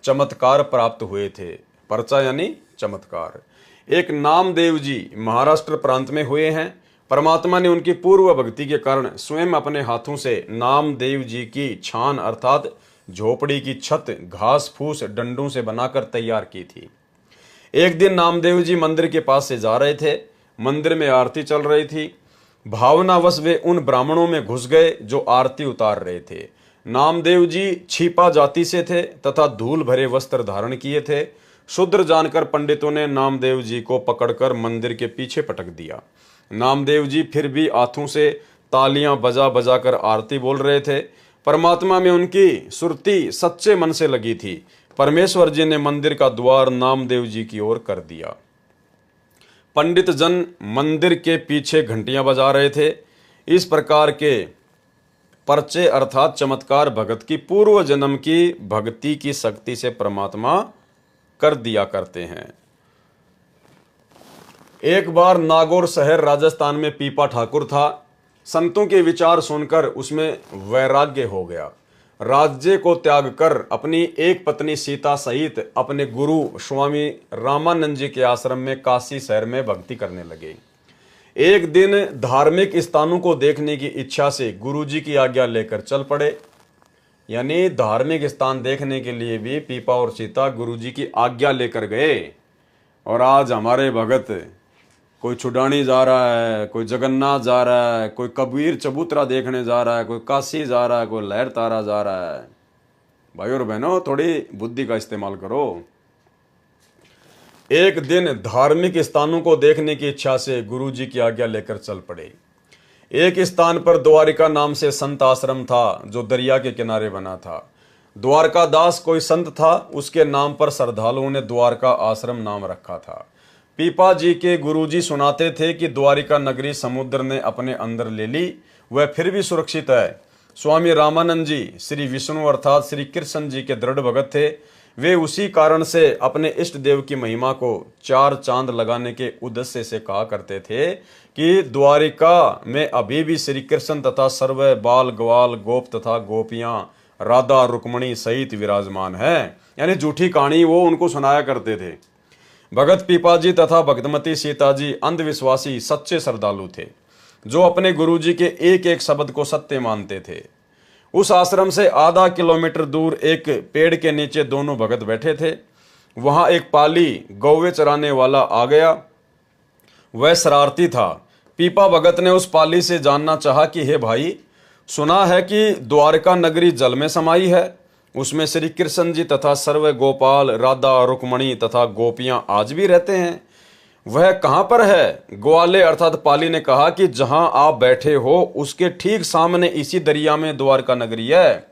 चमत्कार प्राप्त हुए थे। पर्चा यानी चमत्कार। एक नामदेव जी महाराष्ट्र प्रांत में हुए हैं। परमात्मा ने उनकी पूर्व भक्ति के कारण स्वयं अपने हाथों से नामदेव जी की छान अर्थात झोपड़ी की छत घास फूस डंडों से बनाकर तैयार की थी। एक दिन नामदेव जी मंदिर के पास से जा रहे थे। मंदिर में आरती चल रही थी। भावनावश वे उन ब्राह्मणों में घुस गए जो आरती उतार रहे थे। नामदेव जी छिपा जाति से थे तथा धूल भरे वस्त्र धारण किए थे। शूद्र जानकर पंडितों ने नामदेव जी को पकड़कर मंदिर के पीछे पटक दिया। नामदेव जी फिर भी हाथों से तालियां बजा बजा कर आरती बोल रहे थे। परमात्मा में उनकी सुरती सच्चे मन से लगी थी। परमेश्वर जी ने मंदिर का द्वार नामदेव जी की ओर कर दिया। पंडित जन मंदिर के पीछे घंटियां बजा रहे थे। इस प्रकार के पर्चे अर्थात चमत्कार भगत की पूर्व जन्म की भक्ति की शक्ति से परमात्मा कर दिया करते हैं। एक बार नागौर शहर राजस्थान में पीपा ठाकुर था। संतों के विचार सुनकर उसमें वैराग्य हो गया। राज्य को त्याग कर अपनी एक पत्नी सीता सहित अपने गुरु स्वामी रामानंद जी के आश्रम में काशी शहर में भक्ति करने लगे। एक दिन धार्मिक स्थानों को देखने की इच्छा से गुरु जी की आज्ञा लेकर चल पड़े। यानी धार्मिक स्थान देखने के लिए भी पीपा और सीता गुरु जी की आज्ञा लेकर गए। और आज हमारे भगत कोई छुडानी जा रहा है, कोई जगन्नाथ जा रहा है, कोई कबीर चबूतरा देखने जा रहा है, कोई काशी जा रहा है, कोई लहर तारा जा रहा है। भाई और बहनों, थोड़ी बुद्धि का इस्तेमाल करो। एक दिन धार्मिक स्थानों को देखने की इच्छा से गुरु जी की आज्ञा लेकर चल पड़े। एक स्थान पर द्वारिका नाम से संत आश्रम था जो दरिया के किनारे बना था। द्वारका दास कोई संत था, उसके नाम पर श्रद्धालुओं ने द्वारका आश्रम नाम रखा था। पीपा जी के गुरुजी सुनाते थे कि द्वारिका नगरी समुद्र ने अपने अंदर ले ली, वह फिर भी सुरक्षित है। स्वामी रामानंद जी श्री विष्णु अर्थात श्री कृष्ण जी के दृढ़ भगत थे। वे उसी कारण से अपने इष्ट देव की महिमा को 4 चांद लगाने के उद्देश्य से कहा करते थे कि द्वारिका में अभी भी श्री कृष्ण तथा सर्व बाल ग्वाल गोप तथा गोपियां राधा रुक्मणी सहित विराजमान है। यानी झूठी कहानी वो उनको सुनाया करते थे। भगत पीपाजी तथा भक्तमती सीताजी अंधविश्वासी सच्चे श्रद्धालु थे जो अपने गुरुजी के एक एक शब्द को सत्य मानते थे। उस आश्रम से आधा किलोमीटर दूर एक पेड़ के नीचे दोनों भगत बैठे थे। वहां एक पाली गौवे चराने वाला आ गया। वह शरारती था। पीपा भगत ने उस पाली से जानना चाहा कि हे भाई, सुना है कि द्वारका नगरी जल में समाई है, उसमें श्री कृष्ण जी तथा सर्व गोपाल राधा रुक्मणी तथा गोपियां आज भी रहते हैं, वह कहां पर है? ग्वाले अर्थात पाली ने कहा कि जहां आप बैठे हो उसके ठीक सामने इसी दरिया में द्वारका नगरी है।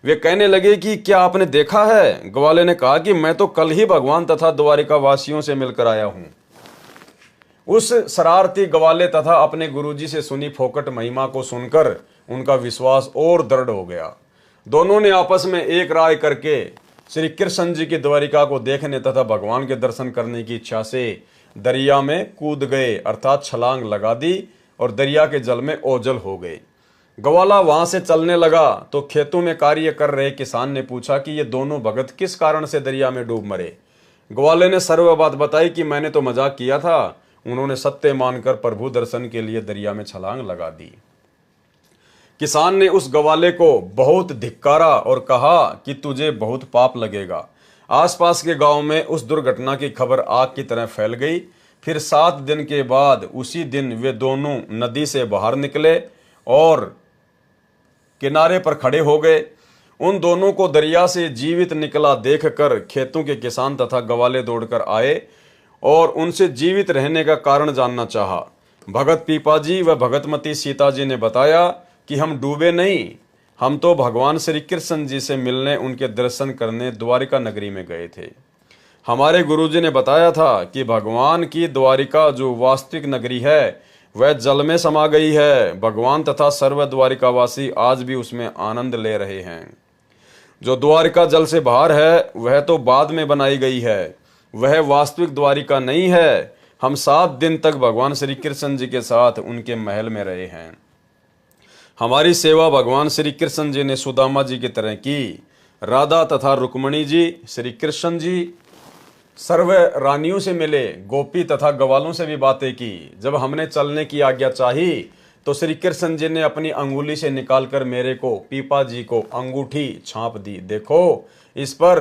वे कहने लगे कि क्या आपने देखा है? ग्वाले ने कहा कि मैं तो कल ही भगवान तथा द्वारिका वासियों से मिलकर आया हूं। उस शरारती ग्वाले तथा अपने गुरुजी से सुनी फोकट महिमा को सुनकर उनका विश्वास और दृढ़ हो गया। दोनों ने आपस में एक राय करके श्री कृष्ण जी की द्वारिका को देखने तथा भगवान के दर्शन करने की इच्छा से दरिया में कूद गए अर्थात छलांग लगा दी और दरिया के जल में ओझल हो गए। ग्वाला वहां से चलने लगा तो खेतों में कार्य कर रहे किसान ने पूछा कि ये दोनों भगत किस कारण से दरिया में डूब मरे। ग्वाले ने सर्व बात बताई कि मैंने तो मजाक किया था। उन्होंने सत्य मानकर प्रभु दर्शन के लिए दरिया में छलांग लगा दी। किसान ने उस ग्वाले को बहुत धिक्कारा और कहा कि तुझे बहुत पाप लगेगा। आसपास के गांव में उस दुर्घटना की खबर आग की तरह फैल गई। फिर 7 दिन के बाद उसी दिन वे दोनों नदी से बाहर निकले और किनारे पर खड़े हो गए। उन दोनों को दरिया से जीवित निकला देखकर खेतों के किसान तथा गवाले दौड़कर आए और उनसे जीवित रहने का कारण जानना चाहा। भगत पीपाजी व भगतमती सीता जी ने बताया कि हम डूबे नहीं, हम तो भगवान श्री कृष्ण जी से मिलने, उनके दर्शन करने द्वारिका नगरी में गए थे। हमारे गुरुजी ने बताया था कि भगवान की द्वारिका जो वास्तविक नगरी है वह जल में समा गई है। भगवान तथा सर्व द्वारिकावासी आज भी उसमें आनंद ले रहे हैं। जो द्वारिका जल से बाहर है वह तो बाद में बनाई गई है, वह वास्तविक द्वारिका नहीं है। हम 7 दिन तक भगवान श्री कृष्ण जी के साथ उनके महल में रहे हैं। हमारी सेवा भगवान श्री कृष्ण जी ने सुदामा जी की तरह की। राधा तथा रुक्मणी जी, श्री कृष्ण जी सर्व रानियों से मिले, गोपी तथा गवालों से भी बातें की। जब हमने चलने की आज्ञा चाही तो श्री कृष्ण जी ने अपनी अंगुली से निकालकर मेरे को, पीपा जी को अंगूठी छाप दी। देखो, इस पर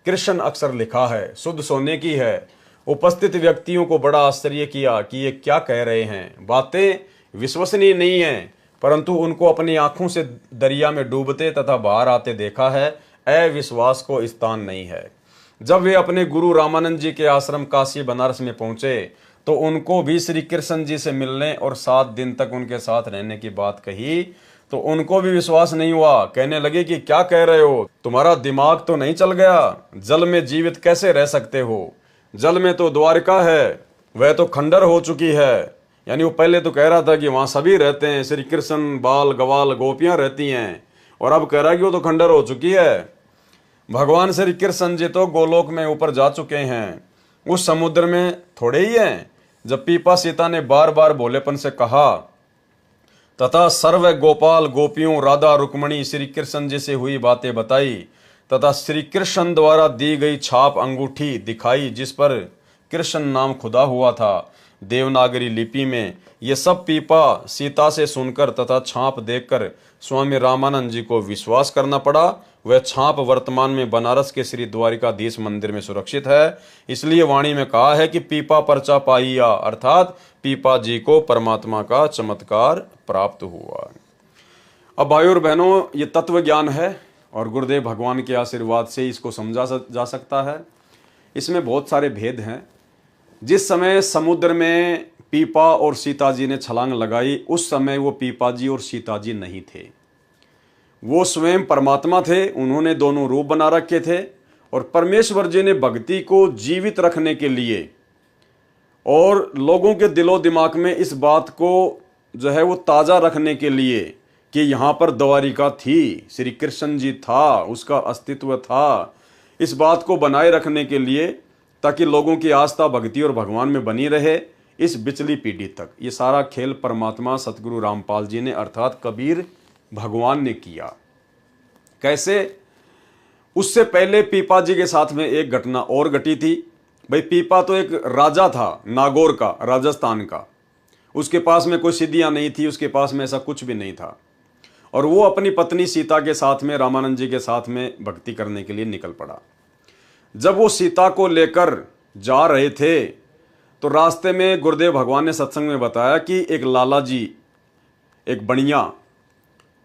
कृष्ण अक्षर लिखा है, शुद्ध सोने की है। उपस्थित व्यक्तियों को बड़ा आश्चर्य किया कि ये क्या कह रहे हैं। बातें विश्वसनीय नहीं है, परंतु उनको अपनी आंखों से दरिया में डूबते तथा बाहर आते देखा है। अविश्वास को स्थान नहीं है। जब वे अपने गुरु रामानंद जी के आश्रम काशी बनारस में पहुंचे तो उनको भी श्री कृष्ण जी से मिलने और 7 दिन तक उनके साथ रहने की बात कही तो उनको भी विश्वास नहीं हुआ। कहने लगे कि क्या कह रहे हो, तुम्हारा दिमाग तो नहीं चल गया? जल में जीवित कैसे रह सकते हो? जल में तो द्वारिका है, वह तो खंडर हो चुकी है। यानी वो पहले तो कह रहा था कि वहां सभी रहते हैं, श्री कृष्ण, बाल गवाल गोपियां रहती हैं, और अब कह रहा है कि वो तो खंडर हो चुकी है। भगवान श्री कृष्ण जी तो गोलोक में ऊपर जा चुके हैं, उस समुद्र में थोड़े ही हैं। जब पीपा सीता ने बार बार भोलेपन से कहा तथा सर्व गोपाल गोपियों, राधा रुक्मणी, श्री कृष्ण जी से हुई बातें बताई तथा श्री कृष्ण द्वारा दी गई छाप अंगूठी दिखाई जिस पर कृष्ण नाम खुदा हुआ था देवनागरी लिपि में, ये सब पीपा सीता से सुनकर तथा छाप देखकर स्वामी रामानंद जी को विश्वास करना पड़ा। वह छाप वर्तमान में बनारस के श्री द्वारिकाधीश मंदिर में सुरक्षित है। इसलिए वाणी में कहा है कि पीपा परचा पाइया, अर्थात पीपा जी को परमात्मा का चमत्कार प्राप्त हुआ। अब भाइयों और बहनों, ये तत्व ज्ञान है और गुरुदेव भगवान के आशीर्वाद से इसको समझा जा सकता है। इसमें बहुत सारे भेद हैं। जिस समय समुद्र में पीपा और सीता जी ने छलांग लगाई, उस समय वो पीपा जी और सीता जी नहीं थे, वो स्वयं परमात्मा थे। उन्होंने दोनों रूप बना रखे थे और परमेश्वर जी ने भक्ति को जीवित रखने के लिए और लोगों के दिलो दिमाग में इस बात को जो है वो ताज़ा रखने के लिए कि यहाँ पर द्वारिका थी, श्री कृष्ण जी था, उसका अस्तित्व था, इस बात को बनाए रखने के लिए ताकि लोगों की आस्था भक्ति और भगवान में बनी रहे इस बिचली पीढ़ी तक। ये सारा खेल परमात्मा सतगुरु रामपाल जी ने अर्थात कबीर भगवान ने किया। कैसे? उससे पहले पीपा जी के साथ में एक घटना और घटी थी। भाई, पीपा तो एक राजा था, नागौर का, राजस्थान का। उसके पास में कोई सिद्धियां नहीं थी, उसके पास में ऐसा कुछ भी नहीं था, और वो अपनी पत्नी सीता के साथ में, रामानंद जी के साथ में भक्ति करने के लिए निकल पड़ा। जब वो सीता को लेकर जा रहे थे तो रास्ते में गुरुदेव भगवान ने सत्संग में बताया कि एक लाला जी, एक बनिया,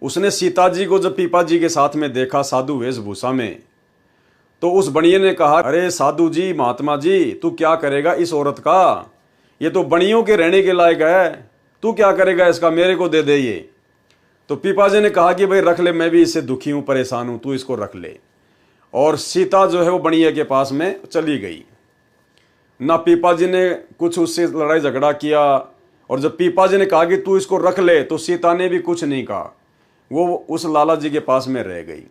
उसने सीता जी को जब पीपा जी के साथ में देखा साधु वेशभूषा में, तो उस बनिए ने कहा, अरे साधु जी, महात्मा जी, तू क्या करेगा इस औरत का? ये तो बनियों के रहने के लायक है, तू क्या करेगा इसका? मेरे को दे दे ये। तो पीपा जी ने कहा कि भाई रख ले, मैं भी इससे दुखी हूं, परेशान हूं, तू इसको रख ले। और सीता जो है वो बनिए के पास में चली गई। ना पीपा जी ने कुछ उससे लड़ाई झगड़ा किया, और जब पीपा जी ने कहा कि तू इसको रख ले तो सीता ने भी कुछ नहीं कहा, वो उस लाला जी के पास में रह गई।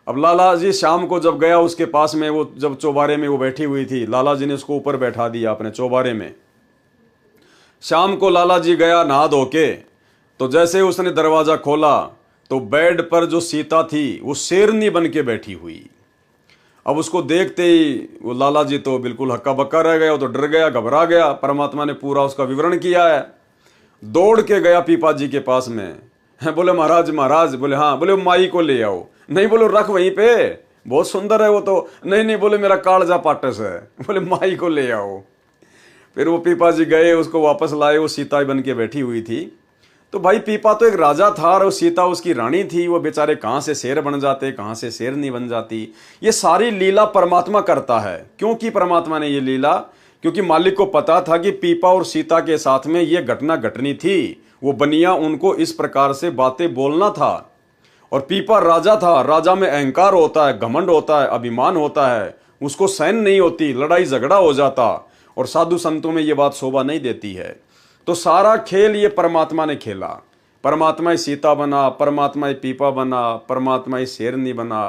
अब लाला जी शाम को जब गया उसके पास में, वो जब चौबारे में वो बैठी हुई थी, लाला जी ने उसको ऊपर बैठा दिया अपने चौबारे में। शाम को लाला जी गया नहा धो के, तो जैसे उसने दरवाजा खोला तो बेड पर जो सीता थी वो शेरनी बन के बैठी हुई। अब उसको देखते ही वो लाला जी तो बिल्कुल हक्का बक्का रह गया, वो तो डर गया, घबरा गया। परमात्मा ने पूरा उसका विवरण किया है। दौड़ के गया पीपा जी के पास में, बोले महाराज महाराज, बोले हाँ, बोले माई को ले आओ। नहीं, बोलो रख वहीं पे, बहुत सुंदर है वो तो। नहीं, बोले मेरा कालजा पाटस है, बोले माई को ले आओ। फिर वो पीपा जी गए, उसको वापस लाए, वो सीता बन के बैठी हुई थी। तो भाई पीपा तो एक राजा था और सीता उसकी रानी थी, वो बेचारे कहाँ से शेर बन जाते, कहाँ से शेरनी बन जाती। ये सारी लीला परमात्मा करता है। क्यों की परमात्मा ने ये लीला? क्योंकि मालिक को पता था कि पीपा और सीता के साथ में ये घटना घटनी थी। वो बनिया उनको इस प्रकार से बातें बोलना था। और पीपा राजा था, राजा में अहंकार होता है, घमंड होता है, अभिमान होता है, उसको सहन नहीं होती, लड़ाई झगड़ा हो जाता। और साधु संतों में ये बात शोभा नहीं देती है। तो सारा खेल ये परमात्मा ने खेला। परमात्मा ही सीता बना, परमात्मा ही पीपा बना, परमात्मा ही शेरनी बना।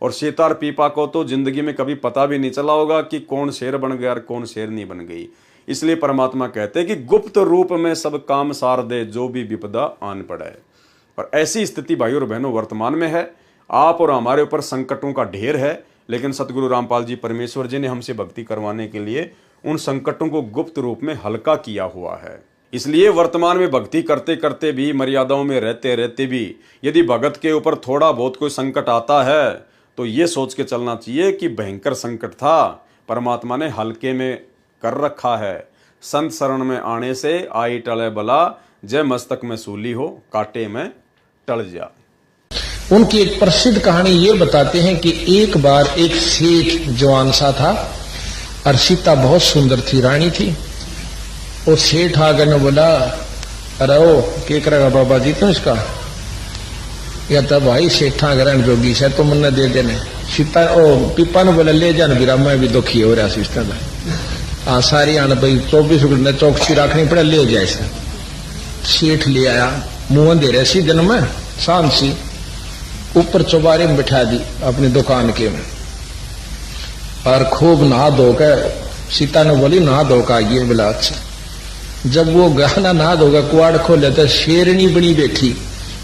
और सीता और पीपा को तो जिंदगी में कभी पता भी नहीं चला होगा कि कौन शेर बन गया और कौन शेरनी बन गई। इसलिए परमात्मा कहते हैं कि गुप्त रूप में सब काम सार दे, जो भी विपदा आन पड़े। और ऐसी स्थिति भाई और बहनों वर्तमान में है। आप और हमारे ऊपर संकटों का ढेर है, लेकिन सतगुरु रामपाल जी परमेश्वर जी ने हमसे भक्ति करवाने के लिए उन संकटों को गुप्त रूप में हल्का किया हुआ है। इसलिए वर्तमान में भक्ति करते करते भी, मर्यादाओं में रहते रहते भी, यदि भगत के ऊपर थोड़ा बहुत कोई संकट आता है तो ये सोच के चलना चाहिए कि भयंकर संकट था, परमात्मा ने हल्के में कर रखा है। संत शरण में आने से आई टले बला, जय मस्तक में सूली हो, कांटे में टल जा। उनकी एक प्रसिद्ध कहानी ये बताते हैं कि एक बार एक सेठ जवान सा था और सीता बहुत सुंदर थी, रानी थी। वो सेठ आकर ने बोला, अरे ओ क्या करेगा बाबा जी तो इसका? या तो भाई सेठा ग्रहण जोगी से तो मन दे देने। सीता ओ पीपा ने बोला, ले जान बीरा, मैं भी दुखी हो रहा सिस्टर में। हाँ सारी आने भाई 24 घंटे चौकसी रखनी पड़े, ले जाए। सेठ ले आया, मुंह दे रहे सी दिन में शाम सी, ऊपर चौबारे में बिठा दी अपनी दुकान के में, और खूब नहा धोकर सीता ने बोली नहा धोकर आइए। बोला अच्छा। जब वो गहना नहा धोकर कुआड़ खोले तो शेरनी बनी बैठी,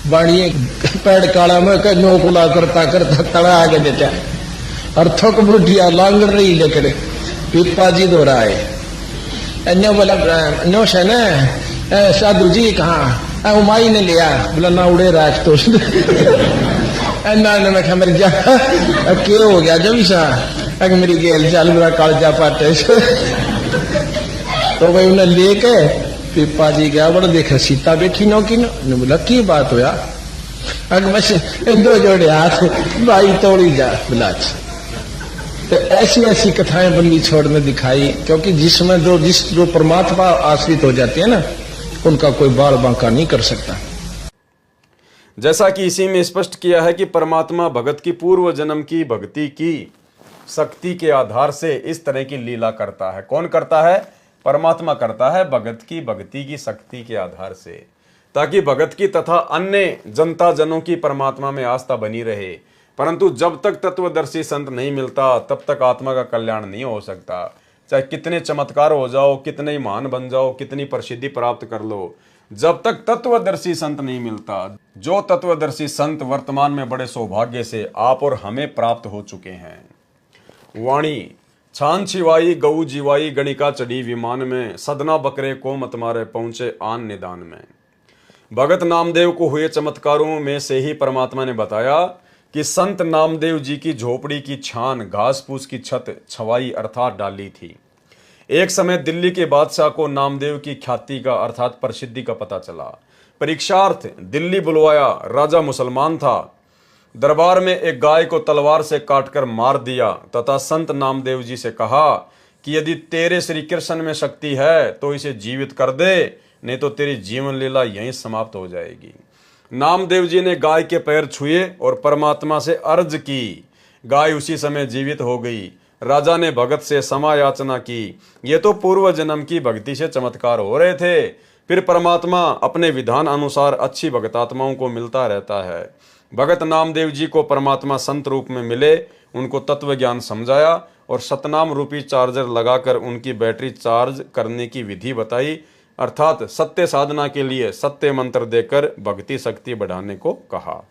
बाणिए पैड़ काला में नोकुला करता करता तड़ा आगे देता, और थक बुढ़िया लांगड़ रही लेकर पीपा जी दो रहा है। नो बोला नो से न साधु जी कहाँ? उमाई ने लिया। बोला ना उड़े राज तो मैं क्या मेरी जा क्या हो गया जब सा अगर मेरी गेल चाल मेरा कालजा पाटे। तो भाई उन्हें लेके पीपा जी गया, बड़ा देखा सीता बैठी नो की नो। बोला की बात हो यार? अगर बस दो जोड़े हाथ भाई तोड़ी जा। बोला तो ऐसी ऐसी कथाएं बंदी छोड़ने दिखाई, क्योंकि जिसमें जो परमात्मा आश्रित हो जाते हैं ना, उनका कोई बाल बांका नहीं कर सकता। जैसा कि इसी में स्पष्ट किया है कि परमात्मा भगत की पूर्व जन्म की भक्ति की शक्ति के आधार से इस तरह की लीला करता है। कौन करता है? परमात्मा करता है, भगत की भक्ति की शक्ति के आधार से, ताकि भगत की तथा अन्य जनता जनों की परमात्मा में आस्था बनी रहे। परंतु जब तक तत्वदर्शी संत नहीं मिलता, तब तक आत्मा का कल्याण नहीं हो सकता। चाहे कितने चमत्कार हो जाओ, कितने ही महान बन जाओ, कितनी प्रसिद्धि प्राप्त कर लो, जब तक तत्वदर्शी संत नहीं मिलता। जो तत्वदर्शी संत वर्तमान में बड़े सौभाग्य से आप और हमें प्राप्त हो चुके हैं। वाणी छान छिवाई गऊ जीवाई, गणिका चढ़ी विमान में, सदना बकरे को मत मारे, पहुंचे आन निदान में। भगत नामदेव को हुए चमत्कारों में से ही परमात्मा ने बताया कि संत नामदेव जी की झोपड़ी की छान, घास फूस की छत छवाई अर्थात डाली थी। एक समय दिल्ली के बादशाह को नामदेव की ख्याति का अर्थात प्रसिद्धि का पता चला। परीक्षार्थ दिल्ली बुलवाया। राजा मुसलमान था। दरबार में एक गाय को तलवार से काटकर मार दिया तथा संत नामदेव जी से कहा कि यदि तेरे श्री कृष्ण में शक्ति है तो इसे जीवित कर दे, नहीं तो तेरी जीवन लीला यहीं समाप्त हो जाएगी। नामदेव जी ने गाय के पैर छुए और परमात्मा से अर्ज की। गाय उसी समय जीवित हो गई। राजा ने भगत से क्षमा याचना की। ये तो पूर्व जन्म की भक्ति से चमत्कार हो रहे थे। फिर परमात्मा अपने विधान अनुसार अच्छी भगतात्माओं को मिलता रहता है। भगत नामदेव जी को परमात्मा संत रूप में मिले, उनको तत्व ज्ञान समझाया और सतनाम रूपी चार्जर लगाकर उनकी बैटरी चार्ज करने की विधि बताई, अर्थात सत्य साधना के लिए सत्य मंत्र देकर भक्ति शक्ति बढ़ाने को कहा।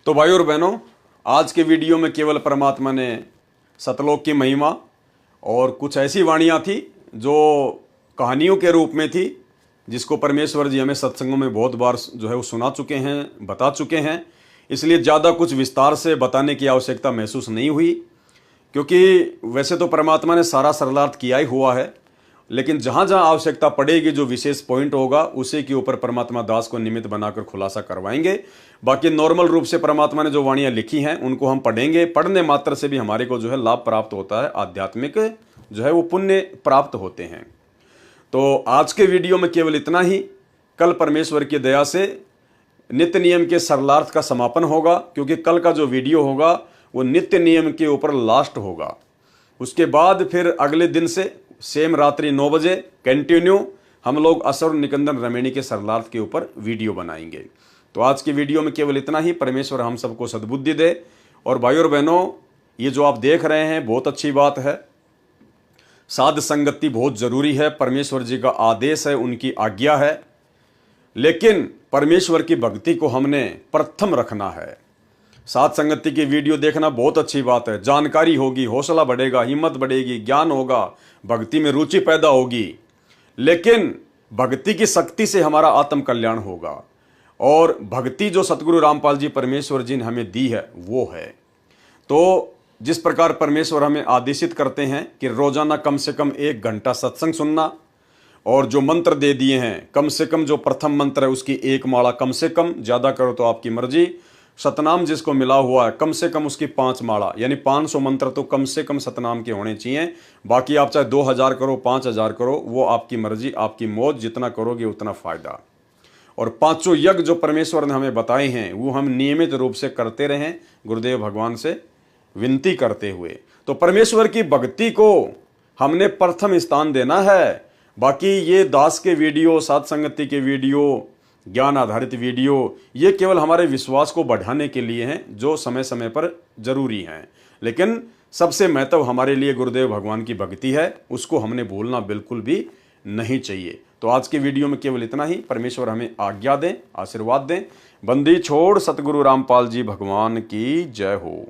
तो भाइयों और बहनों, आज के वीडियो में केवल परमात्मा ने सतलोक की महिमा और कुछ ऐसी वाणियाँ थी जो कहानियों के रूप में थी, जिसको परमेश्वर जी हमें सत्संगों में बहुत बार जो है वो सुना चुके हैं, बता चुके हैं। इसलिए ज़्यादा कुछ विस्तार से बताने की आवश्यकता महसूस नहीं हुई, क्योंकि वैसे तो परमात्मा ने सारा सरलार्थ किया ही हुआ है। लेकिन जहां जहां आवश्यकता पड़ेगी, जो विशेष पॉइंट होगा, उसी के ऊपर परमात्मा दास को निमित्त बनाकर खुलासा करवाएंगे। बाकी नॉर्मल रूप से परमात्मा ने जो वाणियां लिखी हैं उनको हम पढ़ेंगे। पढ़ने मात्र से भी हमारे को जो है लाभ प्राप्त होता है, आध्यात्मिक जो है वो पुण्य प्राप्त होते हैं। तो आज के वीडियो में केवल इतना ही। कल परमेश्वर की दया से नित्य नियम के सरलार्थ का समापन होगा, क्योंकि कल का जो वीडियो होगा वो नित्य नियम के ऊपर लास्ट होगा। उसके बाद फिर अगले दिन से सेम रात्रि 9 बजे कंटिन्यू हम लोग असुर निकंदन रमेणी के सरलार्थ के ऊपर वीडियो बनाएंगे। तो आज की वीडियो में केवल इतना ही। परमेश्वर हम सबको सद्बुद्धि दे। और भाइयों और बहनों, ये जो आप देख रहे हैं बहुत अच्छी बात है। साध संगति बहुत जरूरी है, परमेश्वर जी का आदेश है, उनकी आज्ञा है। लेकिन परमेश्वर की भक्ति को हमने प्रथम रखना है। साध संगति की वीडियो देखना बहुत अच्छी बात है, जानकारी होगी, हौसला बढ़ेगा, हिम्मत बढ़ेगी, ज्ञान होगा, भक्ति में रुचि पैदा होगी। लेकिन भक्ति की शक्ति से हमारा आत्म कल्याण होगा। और भक्ति जो सतगुरु रामपाल जी परमेश्वर जी ने हमें दी है वो है। तो जिस प्रकार परमेश्वर हमें आदेशित करते हैं कि रोजाना कम से कम 1 घंटा सत्संग सुनना, और जो मंत्र दे दिए हैं, कम से कम जो प्रथम मंत्र है उसकी 1 माला कम से कम, ज़्यादा करो तो आपकी मर्जी। सतनाम जिसको मिला हुआ है कम से कम उसकी 5 माला, यानी 500 मंत्र तो कम से कम सतनाम के होने चाहिए। बाकी आप चाहे 2000 करो, 5000 करो, वो आपकी मर्जी, आपकी मौज, जितना करोगे उतना फायदा। और 5 यज्ञ जो परमेश्वर ने हमें बताए हैं वो हम नियमित रूप से करते रहें, गुरुदेव भगवान से विनती करते हुए। तो परमेश्वर की भक्ति को हमने प्रथम स्थान देना है। बाकी ये दास के वीडियो, साध संगति के वीडियो, ज्ञान आधारित वीडियो, ये केवल हमारे विश्वास को बढ़ाने के लिए हैं, जो समय समय पर जरूरी हैं। लेकिन सबसे महत्व हमारे लिए गुरुदेव भगवान की भक्ति है, उसको हमने भूलना बिल्कुल भी नहीं चाहिए। तो आज के वीडियो में केवल इतना ही। परमेश्वर हमें आज्ञा दें, आशीर्वाद दें। बंदी छोड़ सतगुरु रामपाल जी भगवान की जय हो।